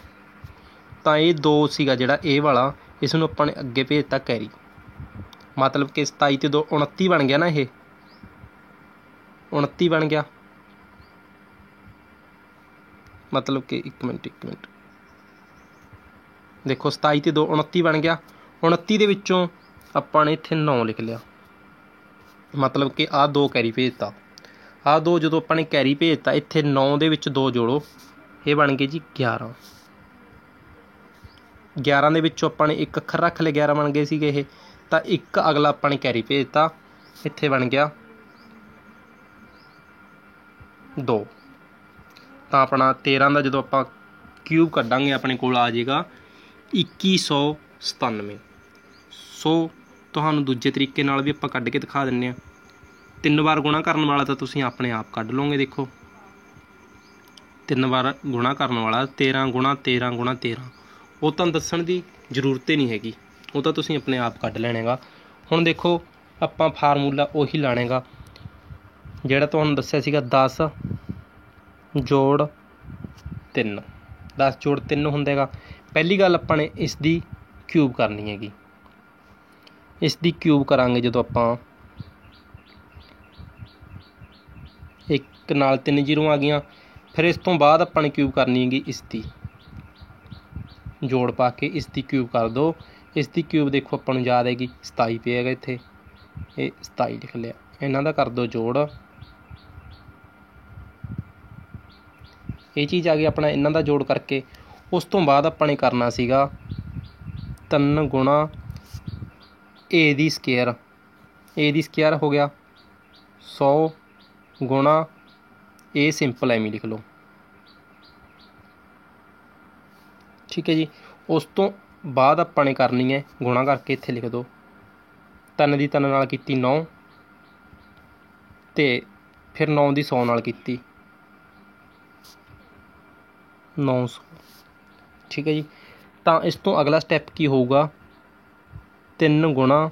तो ये 2 सीगा जिहड़ा ए वाला, इस नूं आपां ने अगे भेजता कैरी, मतलब कि 27 ते 2 29 बन गया ना। ये 29 बन गया, मतलब कि एक मिनट देखो 27 ते 2 29 बन गया। 29 दे विचों आपां ने इत्थे 9 लिख लिया, मतलब कि आ 2 कैरी भेजता। आ 2 जो आपां ने कैरी भेजता, इत्थे 9 दे विच 2 जोड़ो, ये बन गए जी 11। 11 दे विचों आपां ने 1 अखर रख लिया, 11 बन गए सीगे ये। तो 1 अगला आपां ने कैरी भेजता, इत्थे बन गया 2। तो अपना 13 का जो आप क्यूब कड्डांगे अपने कोल आ जाएगा 2197। सो ਤੁਹਾਨੂੰ ਦੂਜੇ ਤਰੀਕੇ ਨਾਲ ਵੀ ਆਪਾਂ ਕੱਢ ਕੇ ਦਿਖਾ ਦਿੰਦੇ ਹਾਂ। 3 ਵਾਰ ਗੁਣਾ ਕਰਨ ਵਾਲਾ ਤਾਂ ਤੁਸੀਂ ਆਪਣੇ ਆਪ ਕੱਢ ਲਓਗੇ। ਦੇਖੋ 3 ਵਾਰ ਗੁਣਾ ਕਰਨ ਵਾਲਾ 13 ਗੁਣਾ 13 ਗੁਣਾ 13, ਉਹ ਤੁਹਾਨੂੰ ਦੱਸਣ ਦੀ ਜ਼ਰੂਰਤ ਹੀ ਨਹੀਂ ਹੈਗੀ, ਉਹ ਤਾਂ ਤੁਸੀਂ ਆਪਣੇ ਆਪ ਕੱਢ ਲੈਣਾ ਗਾ। ਹੁਣ ਦੇਖੋ ਆਪਾਂ ਫਾਰਮੂਲਾ ਉਹੀ ਲਾਣਾ ਗਾ ਜਿਹੜਾ ਤੁਹਾਨੂੰ ਦੱਸਿਆ ਸੀਗਾ 10 ਜੋੜ 3, 10 ਜੋੜ 3 ਹੁੰਦਾ ਗਾ। ਪਹਿਲੀ ਗੱਲ ਆਪਾਂ ਨੇ ਇਸ ਦੀ ਕਿਊਬ ਕਰਨੀ ਹੈਗੀ। ਇਸ ਦੀ ਕਿਊਬ ਕਰਾਂਗੇ ਜਦੋਂ ਆਪਾਂ 1 ਨਾਲ 3 ਜ਼ੀਰੋ ਆ ਗਈਆਂ, ਫਿਰ ਇਸ ਤੋਂ ਬਾਅਦ ਆਪਾਂ ਨੇ ਕਿਊਬ ਕਰਨੀ ਹੈਗੀ ਇਸ ਦੀ, ਜੋੜ ਪਾ ਕੇ ਇਸ ਦੀ ਕਿਊਬ ਕਰ ਦਿਓ। ਇਸ ਦੀ ਕਿਊਬ ਦੇਖੋ ਆਪਾਂ ਨੂੰ ਯਾਦ ਹੈਗੀ 27 ਪਿਆ ਹੈਗਾ, ਇੱਥੇ ਇਹ 27 ਲਿਖ ਲਿਆ। ਇਹਨਾਂ ਦਾ ਕਰ ਦਿਓ ਜੋੜ, ਇਹ ਚੀਜ਼ ਆ ਗਈ ਆਪਣਾ ਇਹਨਾਂ ਦਾ ਜੋੜ ਕਰਕੇ। ਉਸ ਤੋਂ ਬਾਅਦ ਆਪਾਂ ਨੇ ਕਰਨਾ ਸੀਗਾ 3 ਗੁਣਾ ਏ ਦੀ ਸਕੇਅਰ, ਏ ਦੀ ਸਕੇਅਰ ਹੋ ਗਿਆ 100 ਗੁਣਾ ਏ ਸਿੰਪਲ, ਐਵੇਂ ਲਿਖ ਲਓ, ਠੀਕ ਹੈ ਜੀ। ਉਸ ਤੋਂ ਬਾਅਦ ਆਪਾਂ ਨੇ ਕਰਨੀ ਹੈ ਗੁਣਾ ਕਰਕੇ, ਇੱਥੇ ਲਿਖ ਦਿਓ 3 ਦੀ 3 ਨਾਲ ਕੀਤੀ 9, ਅਤੇ ਫਿਰ 9 ਦੀ 100 ਨਾਲ ਕੀਤੀ 900, ਠੀਕ ਹੈ ਜੀ। ਤਾਂ ਇਸ ਤੋਂ ਅਗਲਾ ਸਟੈਪ ਕੀ ਹੋਊਗਾ 3 ਗੁਣਾ,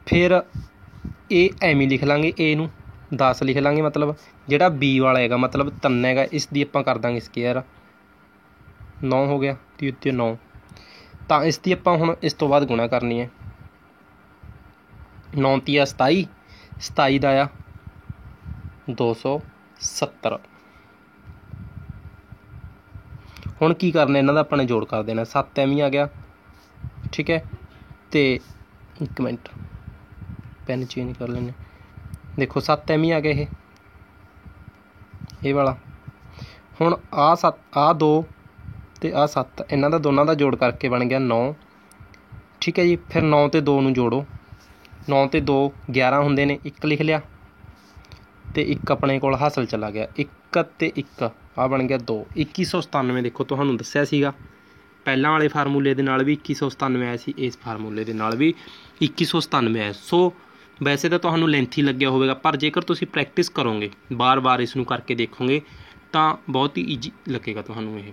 ਫਿਰ ਇਹ ਐਵੇਂ ਲਿਖ ਲਾਂਗੇ, ਏ ਨੂੰ 10 ਲਿਖ ਲਾਂਗੇ, ਮਤਲਬ ਜਿਹੜਾ ਬੀ ਵਾਲਾ ਹੈਗਾ ਮਤਲਬ 3 ਹੈਗਾ, ਇਸ ਦੀ ਆਪਾਂ ਕਰ ਦਾਂਗੇ ਸਕੇਅਰ, 9 ਹੋ ਗਿਆ 30 ਉੱਤੇ 9। ਤਾਂ ਇਸ ਦੀ ਆਪਾਂ ਹੁਣ ਇਸ ਤੋਂ ਬਾਅਦ ਗੁਣਾ ਕਰਨੀ ਹੈ, 9 ਤੀਆ 27, 27 ਦਾ ਆ 270। ਹੁਣ ਕੀ ਕਰਨਾ ਇਹਨਾਂ ਦਾ ਆਪਾਂ ਨੇ ਜੋੜ ਕਰ ਦੇਣਾ, 7 ਐਵੇਂ ਆ ਗਿਆ, ਠੀਕ ਹੈ। ਅਤੇ 1 ਮਿੰਟ ਪੈਨ ਚੇਂਜ ਕਰ ਲੈਂਦੇ, ਦੇਖੋ 7 ਐਵੇਂ ਆ ਗਿਆ ਇਹ ਵਾਲਾ। ਹੁਣ ਆਹ 7, ਆਹ 2 ਅਤੇ ਆਹ 7, ਇਹਨਾਂ ਦਾ ਦੋਨਾਂ ਦਾ ਜੋੜ ਕਰਕੇ ਬਣ ਗਿਆ 9, ਠੀਕ ਹੈ ਜੀ। ਫਿਰ 9 ਅਤੇ 2 ਨੂੰ ਜੋੜੋ, 9 ਅਤੇ 2 11 ਹੁੰਦੇ ਨੇ, 1 ਲਿਖ ਲਿਆ, ਅਤੇ 1 ਆਪਣੇ ਕੋਲ ਹਾਸਲ ਚਲਾ ਗਿਆ, 1 ਅਤੇ 1 ਆਹ ਬਣ ਗਿਆ 2, 2197। ਦੇਖੋ ਤੁਹਾਨੂੰ ਦੱਸਿਆ ਸੀਗਾ ਪਹਿਲਾਂ ਵਾਲੇ ਫਾਰਮੂਲੇ ਦੇ ਨਾਲ ਵੀ 2197 ਆਇਆ ਸੀ, ਇਸ ਫਾਰਮੂਲੇ ਦੇ ਨਾਲ ਵੀ 2197 ਆਇਆ। ਸੋ ਵੈਸੇ ਤਾਂ ਤੁਹਾਨੂੰ ਲੈਂਥੀ ਲੱਗਿਆ ਹੋਵੇਗਾ, ਪਰ ਜੇਕਰ ਤੁਸੀਂ ਪ੍ਰੈਕਟਿਸ ਕਰੋਗੇ, ਬਾਰ-ਬਾਰ ਇਸ ਨੂੰ ਕਰਕੇ ਦੇਖੋਗੇ ਤਾਂ ਬਹੁਤ ਹੀ ਈਜੀ ਲੱਗੇਗਾ ਤੁਹਾਨੂੰ ਇਹ।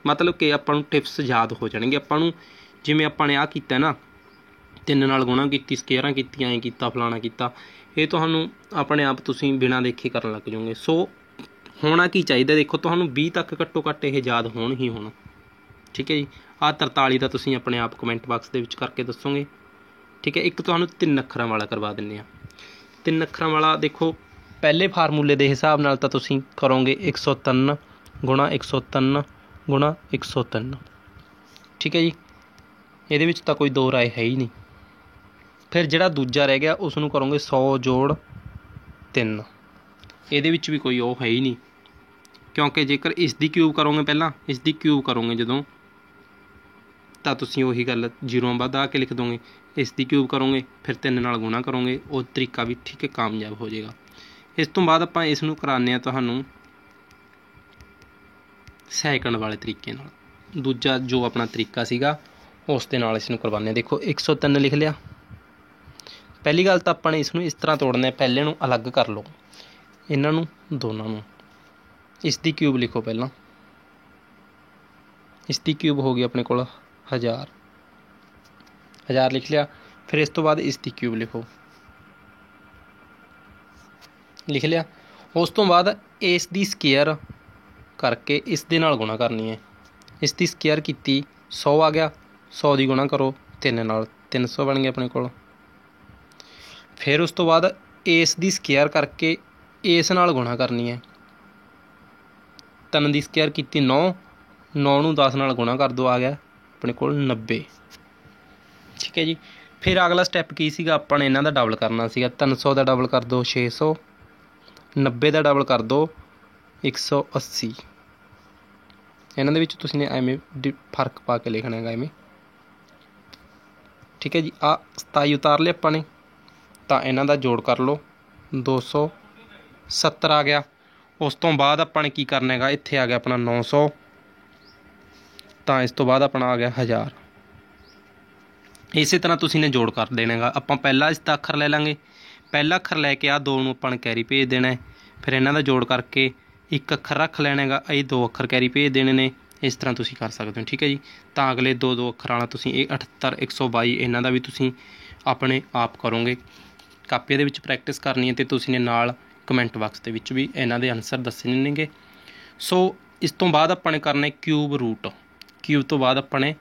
ਮਤਲਬ ਕਿ ਆਪਾਂ ਨੂੰ ਟਿਪਸ ਯਾਦ ਹੋ ਜਾਣਗੇ। ਆਪਾਂ ਨੂੰ ਜਿਵੇਂ ਆਪਾਂ ਨੇ ਆਹ ਕੀਤਾ ਨਾ 3 ਨਾਲ ਗੁਣਾ ਕੀਤੀ, ਸਕੇਅਰਾਂ ਕੀਤੀਆਂ, ਐਂ ਕੀਤਾ, ਫਲਾਣਾ ਕੀਤਾ, ਇਹ ਤੁਹਾਨੂੰ ਆਪਣੇ ਆਪ ਤੁਸੀਂ ਬਿਨਾਂ ਦੇਖੇ ਕਰਨ ਲੱਗ ਜਾਓਗੇ। ਸੋ ਹੋਣਾ ਕੀ ਚਾਹੀਦਾ, ਦੇਖੋ ਤੁਹਾਨੂੰ 20 ਤੱਕ ਘੱਟੋ ਘੱਟ ਇਹ ਯਾਦ ਹੋਣ ਹੀ ਹੋਣ, ਠੀਕ ਹੈ ਜੀ। ਆਹ 43 ਦਾ ਤੁਸੀਂ ਆਪਣੇ ਆਪ ਕਮੈਂਟ ਬਾਕਸ ਦੇ ਵਿੱਚ ਕਰਕੇ ਦੱਸੋਗੇ, ਠੀਕ ਹੈ। ਇੱਕ ਤੁਹਾਨੂੰ 3 ਅੱਖਰਾਂ ਵਾਲਾ ਕਰਵਾ ਦਿੰਦੇ ਹਾਂ। 3 ਅੱਖਰਾਂ ਵਾਲਾ ਦੇਖੋ ਪਹਿਲੇ ਫਾਰਮੂਲੇ ਦੇ ਹਿਸਾਬ ਨਾਲ ਤਾਂ ਤੁਸੀਂ ਕਰੋਗੇ 103 ਗੁਣਾ 103 ਗੁਣਾ 103, ਠੀਕ ਹੈ ਜੀ। ਇਹਦੇ ਵਿੱਚ ਤਾਂ ਕੋਈ ਦੋ ਰਾਏ ਹੈ ਹੀ ਨਹੀਂ। ਫਿਰ ਜਿਹੜਾ ਦੂਜਾ ਰਹਿ ਗਿਆ ਉਸ ਨੂੰ ਕਰੋਗੇ 100 ਜੋੜ 3, ਇਹਦੇ ਵਿੱਚ ਵੀ ਕੋਈ ਉਹ ਹੈ ਹੀ ਨਹੀਂ, ਕਿਉਂਕਿ ਜੇਕਰ ਇਸ ਦੀ ਕਿਊਬ ਕਰੋਗੇ, ਪਹਿਲਾਂ ਇਸ ਦੀ ਕਿਊਬ ਕਰੋਗੇ ਜਦੋਂ, ਤਾਂ ਤੁਸੀਂ ਉਹੀ ਗੱਲ ਜ਼ੀਰੋ ਵਧਾ ਕੇ ਲਿਖ ਦੋਗੇ। ਇਸ ਦੀ ਕਿਊਬ ਕਰੋਗੇ, ਫਿਰ 3 ਨਾਲ ਗੁਣਾ ਕਰੋਗੇ, ਉਹ ਤਰੀਕਾ ਵੀ ਠੀਕ ਹੈ ਕਾਮਯਾਬ ਹੋ ਜਾਏਗਾ। ਇਸ ਤੋਂ ਬਾਅਦ ਆਪਾਂ ਇਸ ਨੂੰ ਕਰਾਉਂਦੇ ਹਾਂ ਤੁਹਾਨੂੰ ਸੈਕਿੰਡ ਵਾਲੇ ਤਰੀਕੇ ਨਾਲ, ਦੂਜਾ ਜੋ ਆਪਣਾ ਤਰੀਕਾ ਸੀਗਾ ਉਸ ਦੇ ਨਾਲ ਇਸ ਨੂੰ ਕਰਵਾਉਂਦੇ ਹਾਂ। ਦੇਖੋ 103 ਲਿਖ ਲਿਆ। ਪਹਿਲੀ ਗੱਲ ਤਾਂ ਆਪਾਂ ਨੇ ਇਸ ਨੂੰ ਇਸ ਤਰ੍ਹਾਂ ਤੋੜਨਾ, ਪਹਿਲੇ ਨੂੰ ਅਲੱਗ ਕਰ ਲਓ, ਇਹਨਾਂ ਨੂੰ ਦੋਨਾਂ ਨੂੰ। ਇਸ ਦੀ ਕਿਊਬ ਲਿਖੋ, ਪਹਿਲਾਂ ਇਸ ਦੀ ਕਿਊਬ ਹੋ ਗਈ ਆਪਣੇ ਕੋਲ 1000 ਲਿਖ ਲਿਆ। ਫਿਰ ਇਸ ਤੋਂ ਬਾਅਦ ਇਸ ਦੀ ਕਿਊਬ ਲਿਖ ਲਿਆ। ਉਸ ਤੋਂ ਬਾਅਦ ਇਸ ਦੀ ਸਕੇਅਰ ਕਰਕੇ ਇਸ ਦੇ ਨਾਲ ਗੁਣਾ ਕਰਨੀ ਹੈ। ਇਸ ਦੀ ਸਕੇਅਰ ਕੀਤੀ 100 ਆ ਗਿਆ, 100 ਦੀ ਗੁਣਾ ਕਰੋ 3 ਨਾਲ, 300 ਬਣ ਗਿਆ ਆਪਣੇ ਕੋਲ। ਫਿਰ ਉਸ ਤੋਂ ਬਾਅਦ ਇਸ ਦੀ ਸਕੇਅਰ ਕਰਕੇ ਇਸ ਨਾਲ ਗੁਣਾ ਕਰਨੀ ਹੈ। 3 ਦੀ ਸਕੇਅਰ ਕੀਤੀ 9, 9 ਨੂੰ 10 ਨਾਲ ਗੁਣਾ ਕਰ ਦਿਓ, ਆ ਗਿਆ ਆਪਣੇ ਕੋਲ 90, ਠੀਕ ਹੈ ਜੀ। ਫਿਰ ਅਗਲਾ ਸਟੈਪ ਕੀ ਸੀਗਾ, ਆਪਾਂ ਨੇ ਇਹਨਾਂ ਦਾ ਡਬਲ ਕਰਨਾ ਸੀਗਾ। 300 ਦਾ ਡਬਲ ਕਰ ਦਿਓ 600, 90 ਦਾ ਡਬਲ ਕਰ ਦਿਓ 180। ਇਹਨਾਂ ਦੇ ਵਿੱਚ ਤੁਸੀਂ ਨੇ ਐਵੇਂ ਫਰਕ ਪਾ ਕੇ ਲਿਖਣਾ ਹੈਗਾ, ਐਵੇਂ, ਠੀਕ ਹੈ ਜੀ। ਆਹ 27 ਉਤਾਰ ਲਿਆ ਆਪਾਂ ਨੇ, ਤਾਂ ਇਹਨਾਂ ਦਾ ਜੋੜ ਕਰ ਲਓ 270 ਆ ਗਿਆ। ਉਸ ਤੋਂ ਬਾਅਦ ਆਪਾਂ ਨੇ ਕੀ ਕਰਨਾ ਹੈਗਾ, ਇੱਥੇ ਆ ਗਿਆ ਆਪਣਾ 900, ਤਾਂ ਇਸ ਤੋਂ ਬਾਅਦ ਆਪਣਾ ਆ ਗਿਆ 1000, इस तरह तुसीं ने जोड़ कर देना गा। आपां पहला इसका अखर ले लांगे, पहला अखर लैके आ दो नूं आपां ने कैरी भेज देना है, फिर इन्हां दा जोड़ करके एक अखर रख लेना गा, ये दो अखर कैरी भेज देने ने। इस तरह तुसीं कर सकते हो, ठीक है जी। तो अगले दो दो अखर वाला तुसीं 78 122 इन्हां दा भी तुसीं अपने आप करोगे। कापी दे विच प्रैक्टिस करनी है, तो तुसीं ने नाल कमेंट बॉक्स दे विच भी इन्हां दे आंसर दस्सने नेगे। सो इस तो बाद अपने करना क्यूब रूट। क्यूब तो बाद अपने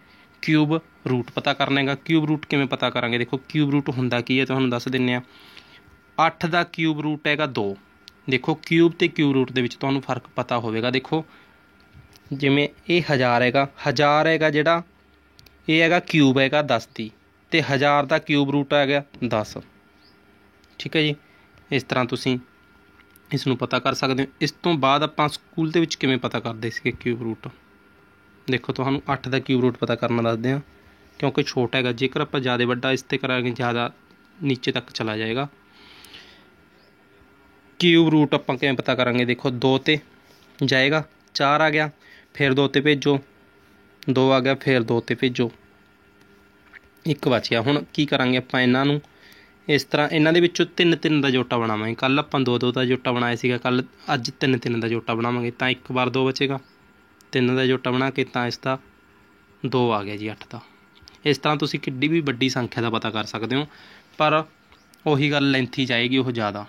क्यूब रूट पता करना है। क्यूब रूट किवें पता करांगे, देखो क्यूब रूट हुंदा की है तुहानूं दस दिंने आ। 8 का क्यूब रूट हैगा 2। देखो क्यूब तो क्यूब रूट के तुहानूं फर्क पता होवेगा। देखो जिमें ये 1000 हैगा, 1000 हैगा जिहड़ा ये हैगा क्यूब हैगा 10 की, तो 1000 का क्यूब रूट आ गया 10, ठीक है जी। इस तरह तुसीं इसनूं पता कर सकते हो। इस तो बाद आपां स्कूल दे विच किवें पता करदे सीगे क्यूब रूट। देखो तुहानूं 8 का क्यूब रूट पता करना दसदे हां, क्योंकि छोटा हैगा, जेकर आपां ज़्यादा वड्डा इस ते करांगे ज़्यादा नीचे तक चला जाएगा। क्यूब रूट आपां किवें पता करांगे, देखो 2 ते जाएगा 4 आ गया, फिर 2 ते भेजो 2 आ गया, फिर 2 ते भेजो 1 बच गया। हुण की करांगे आपां इन्हां नूं इस तरह, इन्हां दे विचों 3 3 का जोटा बनावांगे। कल आपां 2 2 का जोटा बनाया सीगा, कल अज 3 3 का जोटा बनावांगे, तो 1 बार 2 बचेगा। 3 का जोटा बना के तो इसका 2 आ गया जी 8 का। इस तरह तुसीं किड्डी भी वड्डी संख्या का पता कर सकते हो, पर उही गल लेंथी जाएगी वो ज़्यादा,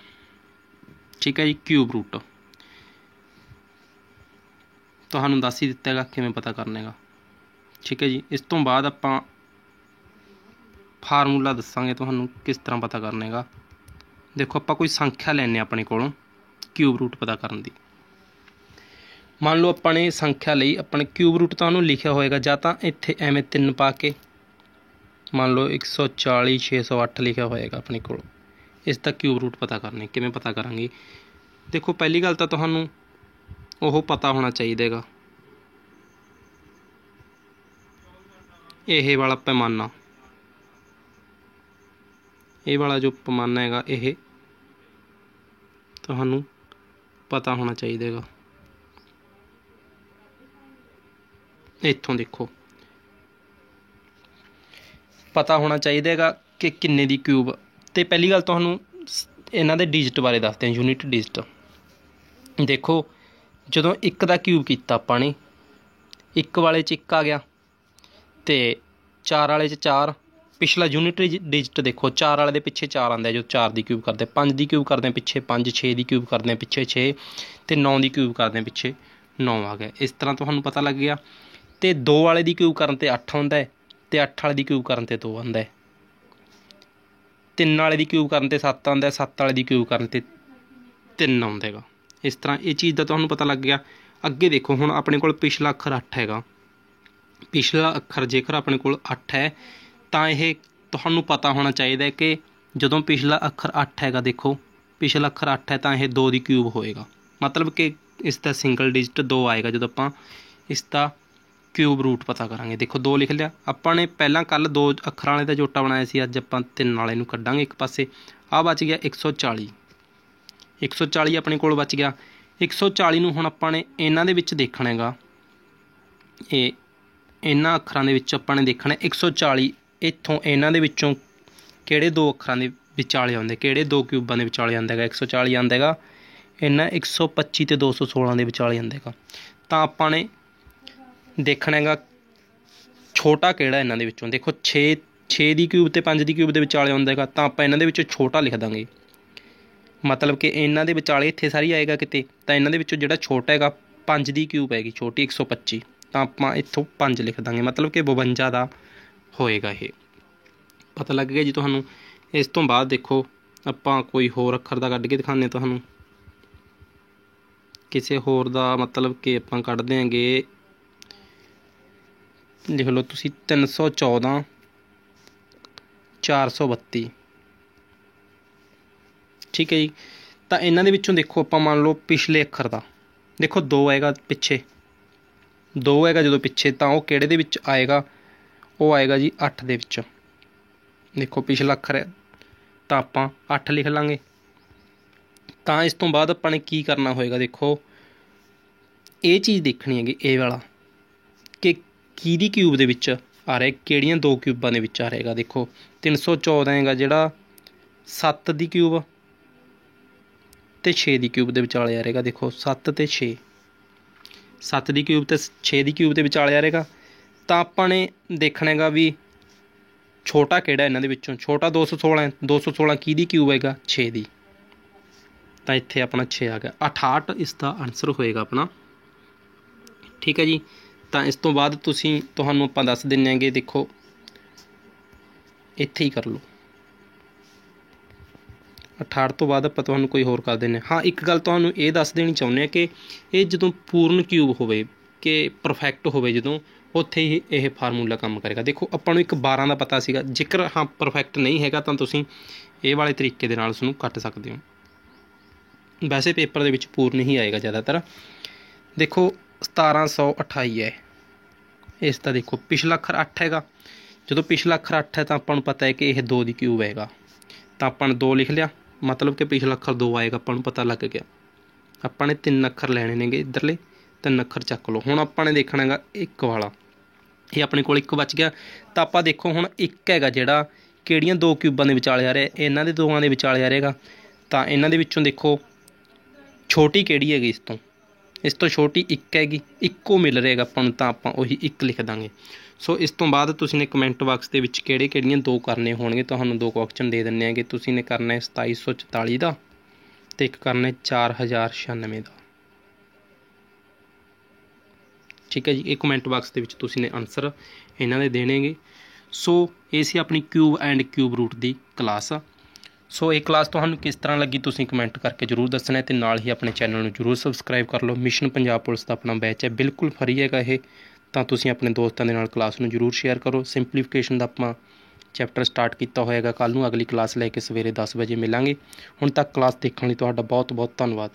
ठीक है जी। क्यूब रूट तुहानूं दस ही दिता है किवें पता करने का, ठीक है जी। इस तो बाद आपां फार्मूला दसांगे तुहानूं किस तरह पता करने का। देखो आपां कोई संख्या लैने अपने कोलों क्यूब रूट पता करन दी। मान लो अपने संख्या लई, अपने क्यूब रूट तुहानूं लिखिया होएगा जां तां इत्थे एवें 3 पा के, मान लो 140 608 लिखिया होएगा अपने कोल। इसका क्यूब रूट पता करने किवें पता करांगे। देखो पहली गल तां तुहानूं ओह पता होना चाहिएगा, यह वाला पैमाना, ये वाला जो पैमाना हैगा यह तुहानूं पता होना चाहिएगा। इत्थों देखो पता होना चाहिएगा कि किन्ने दी क्यूब। तो पहली गल तुहानूं इन्हां दे डिजिट बारे दसदे हैं, यूनिट डिजिट। देखो जदों 1 का क्यूब किया आपां ने, 1 वाले च 1 आ गया, तो 4 वाले च 4, पिछला यूनिट डिजिट देखो 4 वाले दे पिछे 4 आंदा है, जो 4 की क्यूब करते, 5 की क्यूब करते पिछे 5, 6 की क्यूब करते पिछे 6, तो 9 की क्यूब करते पिछे 9 आ गया। इस तरह तुहानूं पता लग गया। तो 2 वाले की क्यूब करन ते 8 आउंदा है, तो 8 वाले की क्यूब करन ते 2 आउंदा है। 3 वाले की क्यूब करन ते 7 आउंदा है, 7 वाले की क्यूब करन ते 3 आउंदा है। इस तरह ये चीज़ का तुहानूं पता लग गया। अगे देखो हुण अपने कोल पिछला अखर 8 हैगा, पिछला अखर जेकर अपने कोल 8 है तो यह तुहानूं पता होना चाहिए कि जदों पिछला अखर 8 हैगा, देखो पिछला अखर 8 है तो यह 2 की क्यूब होएगा, मतलब कि इसका सिंगल डिजिट 2 आएगा जो आपां इसका क्यूब रूट पता करांगे। देखो 2 लिख लिया आपां ने, पहला कल 2 अखरां वाले का जोटा बनाया सी, अज आपां 3 वाले नूं कड्डांगे एक पासे। आ बच गया 140, 140 अपने कोल बच गया। 140 नूं हुण आपां ने इन्हां दे विच देखना हैगा, ये इन्हां अखरां दे विच आपां ने देखना 140 इत्थों इन्हां दे विचों किहड़े 2 अखरां दे विचाले आउंदे, किहड़े 2 क्यूबां दे विचाले आंदा हैगा। 140 आंदा हैगा, इन्हां 125 ते 216 दे विचाले आंदा हैगा। तां आपां ने देखना हैगा छोटा किहड़ा इन्हां दे विचों। देखो 6 की क्यूब ते 5 की क्यूब दे विचाले आउंदा हैगा, तां आपां इन्हां दे विचों छोटा लिख दांगे, मतलब कि इन्हां दे विचाले इत्थे सारी आएगा किते, तां इन्हां दे विचों जिहड़ा छोटा हैगा 5 की क्यूब हैगी छोटी 125, तां आपां इत्थों 5 लिख दांगे, मतलब कि 52 का होएगा। ये पता लग गया जी तुहानूं। इस तो बाद देखो आपां कोई होर अखर दा कढ के दिखाने तुहानूं, किसी होर दा मतलब कि आपां कढ देंगे, लिख लो तुसीं 314 432, ठीक है जी। तो इन्हां दे विचों देखो आपां मान लो पिछले अखर दा देखो 2 आएगा पिछे, 2 हैगा जो पिछे, तो वह किहड़े दे विच आएगा, वो आएगा जी 8 दे विच। देखो पिछला अखर है तो आपां 8 लिख लांगे। तो इस तो बाद आपां ने की करना होएगा, देखो ये चीज़ देखनी हैगी ए वाला कि किहदी क्यूब दे विच ਆ ਰਿਹਾ, ਕਿਹੜੀਆਂ ਦੋ ਕਿਊਬਾਂ ਦੇ ਵਿੱਚ ਆ ਰਹੇਗਾ। ਦੇਖੋ 314 ਹੈਗਾ ਜਿਹੜਾ 7 ਦੀ ਕਿਊਬ ਅਤੇ 6 ਦੀ ਕਿਊਬ ਦੇ ਵਿਚਾਲੇ ਆ ਰਹੇਗਾ। ਦੇਖੋ 7 ਅਤੇ 6, 7 ਦੀ ਕਿਊਬ ਅਤੇ 6 ਦੀ ਕਿਊਬ ਦੇ ਵਿਚਾਲੇ ਆ ਰਹੇਗਾ। ਤਾਂ ਆਪਾਂ ਨੇ ਦੇਖਣਾ ਹੈਗਾ ਵੀ ਛੋਟਾ ਕਿਹੜਾ ਇਹਨਾਂ ਦੇ ਵਿੱਚੋਂ। ਛੋਟਾ 216 ਹੈ। 216 ਕਿਹਦੀ ਕਿਊਬ ਹੈਗਾ? 6 ਦੀ। ਤਾਂ ਇੱਥੇ ਆਪਣਾ 6 ਆ ਗਿਆ। 68 ਇਸ ਦਾ ਆਨਸਰ ਹੋਏਗਾ ਆਪਣਾ। ਠੀਕ ਹੈ ਜੀ। ਤਾਂ ਇਸ ਤੋਂ ਬਾਅਦ ਤੁਹਾਨੂੰ ਆਪਾਂ ਦੱਸ ਦਿੰਦੇ ਹੈਗੇ, ਦੇਖੋ ਇੱਥੇ ਹੀ ਕਰ ਲਓ। 68 ਤੋਂ ਬਾਅਦ ਆਪਾਂ ਤੁਹਾਨੂੰ ਕੋਈ ਹੋਰ ਕਰ ਦਿੰਦੇ ਹਾਂ। ਇੱਕ ਗੱਲ ਤੁਹਾਨੂੰ ਇਹ ਦੱਸ ਦੇਣੀ ਚਾਹੁੰਦੇ ਹਾਂ ਕਿ ਇਹ ਜਦੋਂ ਪੂਰਨ ਕਿਊਬ ਹੋਵੇ, ਕਿ ਪਰਫੈਕਟ ਹੋਵੇ, ਜਦੋਂ ਉੱਥੇ ਹੀ ਇਹ ਫਾਰਮੂਲਾ ਕੰਮ ਕਰੇਗਾ। ਦੇਖੋ ਆਪਾਂ ਨੂੰ ਇੱਕ 12 ਦਾ ਪਤਾ ਸੀਗਾ, ਜੇਕਰ ਪਰਫੈਕਟ ਨਹੀਂ ਹੈਗਾ ਤਾਂ ਤੁਸੀਂ ਇਹ ਵਾਲੇ ਤਰੀਕੇ ਦੇ ਨਾਲ ਉਸਨੂੰ ਕੱਟ ਸਕਦੇ ਹੋ। ਵੈਸੇ ਪੇਪਰ ਦੇ ਵਿੱਚ ਪੂਰਨ ਹੀ ਆਏਗਾ ਜ਼ਿਆਦਾਤਰ। ਦੇਖੋ 1728 ਹੈ ਇਸ ਦਾ। ਦੇਖੋ ਪਿਛਲਾ ਅੱਖਰ 8 ਹੈਗਾ। ਜਦੋਂ ਪਿਛਲਾ ਅੱਖਰ 8 ਹੈ ਤਾਂ ਆਪਾਂ ਨੂੰ ਪਤਾ ਹੈ ਕਿ ਇਹ 2 ਦੀ ਕਿਊਬ ਹੈਗਾ। ਤਾਂ ਆਪਾਂ ਨੇ 2 ਲਿਖ ਲਿਆ, ਮਤਲਬ ਕਿ ਪਿਛਲਾ ਅੱਖਰ 2 ਆਏਗਾ। ਆਪਾਂ ਨੂੰ ਪਤਾ ਲੱਗ ਗਿਆ। ਆਪਾਂ ਨੇ 3 ਅੱਖਰ ਲੈਣੇ ਨੇਗੇ, ਇੱਧਰਲੇ 3 ਅੱਖਰ ਚੱਕ ਲਓ। ਹੁਣ ਆਪਾਂ ਨੇ ਦੇਖਣਾ ਹੈਗਾ 1 ਵਾਲਾ। ਇਹ ਆਪਣੇ ਕੋਲ 1 ਬਚ ਗਿਆ। ਤਾਂ ਆਪਾਂ ਦੇਖੋ ਹੁਣ 1 ਹੈਗਾ ਜਿਹੜਾ ਕਿਹੜੀਆਂ ਦੋ ਕਿਊਬਾਂ ਦੇ ਵਿਚਾਲੇ ਆ ਰਿਹਾ? ਇਹਨਾਂ ਦੇ ਦੋਵਾਂ ਦੇ ਵਿਚਾਲੇ ਆ ਰਹੇਗਾ। ਤਾਂ ਇਹਨਾਂ ਦੇ ਵਿੱਚੋਂ ਦੇਖੋ ਛੋਟੀ ਕਿਹੜੀ ਹੈਗੀ? ਇਸ ਤੋਂ ਛੋਟੀ 1 ਹੈਗੀ। ਇੱਕੋ ਮਿਲ ਰਹੇਗਾ ਆਪਾਂ ਨੂੰ, ਤਾਂ ਆਪਾਂ ਉਹੀ 1 ਲਿਖ ਦਾਂਗੇ। ਸੋ ਇਸ ਤੋਂ ਬਾਅਦ ਤੁਸੀਂ ਨੇ ਕਮੈਂਟ ਬਾਕਸ ਦੇ ਵਿੱਚ ਕਿਹੜੀਆਂ ਦੋ ਕਰਨੇ ਹੋਣਗੇ। ਤੁਹਾਨੂੰ 2 ਕੁਐਸਚਨ ਦੇ ਦਿੰਦੇ ਹੈਗੇ। ਤੁਸੀਂ ਨੇ ਕਰਨਾ ਹੈ 2744 ਦਾ ਅਤੇ ਇੱਕ ਕਰਨਾ ਹੈ 4096 ਦਾ। ਠੀਕ ਹੈ ਜੀ। ਇਹ ਕਮੈਂਟ ਬਾਕਸ ਦੇ ਵਿੱਚ ਤੁਸੀਂ ਨੇ ਆਨਸਰ ਇਹਨਾਂ ਦੇ ਦੇਣੇਗੇ। ਸੋ ਇਹ ਸੀ ਆਪਣੀ cube and cube route the class. ਸੋ ਇਹ ਕਲਾਸ ਤੁਹਾਨੂੰ ਕਿਸ ਤਰ੍ਹਾਂ ਲੱਗੀ ਤੁਸੀਂ ਕਮੈਂਟ ਕਰਕੇ ਜ਼ਰੂਰ ਦੱਸਣਾ, ਅਤੇ ਨਾਲ ਹੀ ਆਪਣੇ ਚੈਨਲ ਨੂੰ ਜ਼ਰੂਰ ਸਬਸਕ੍ਰਾਈਬ ਕਰ ਲਓ। ਮਿਸ਼ਨ ਪੰਜਾਬ ਪੁਲਿਸ ਦਾ ਆਪਣਾ ਬੈਚ ਹੈ, ਬਿਲਕੁਲ ਫਰੀ ਹੈਗਾ ਇਹ। ਤਾਂ ਤੁਸੀਂ ਆਪਣੇ ਦੋਸਤਾਂ ਦੇ ਨਾਲ ਕਲਾਸ ਨੂੰ ਜ਼ਰੂਰ ਸ਼ੇਅਰ ਕਰੋ। ਸਿੰਪਲੀਫਿਕੇਸ਼ਨ ਦਾ ਆਪਾਂ ਚੈਪਟਰ ਸਟਾਰਟ ਕੀਤਾ ਹੋਏਗਾ। ਕੱਲ੍ਹ ਨੂੰ ਅਗਲੀ ਕਲਾਸ ਲੈ ਕੇ ਸਵੇਰੇ 10 ਵਜੇ ਮਿਲਾਂਗੇ। ਹੁਣ ਤੱਕ ਕਲਾਸ ਦੇਖਣ ਲਈ ਤੁਹਾਡਾ ਬਹੁਤ ਬਹੁਤ ਧੰਨਵਾਦ।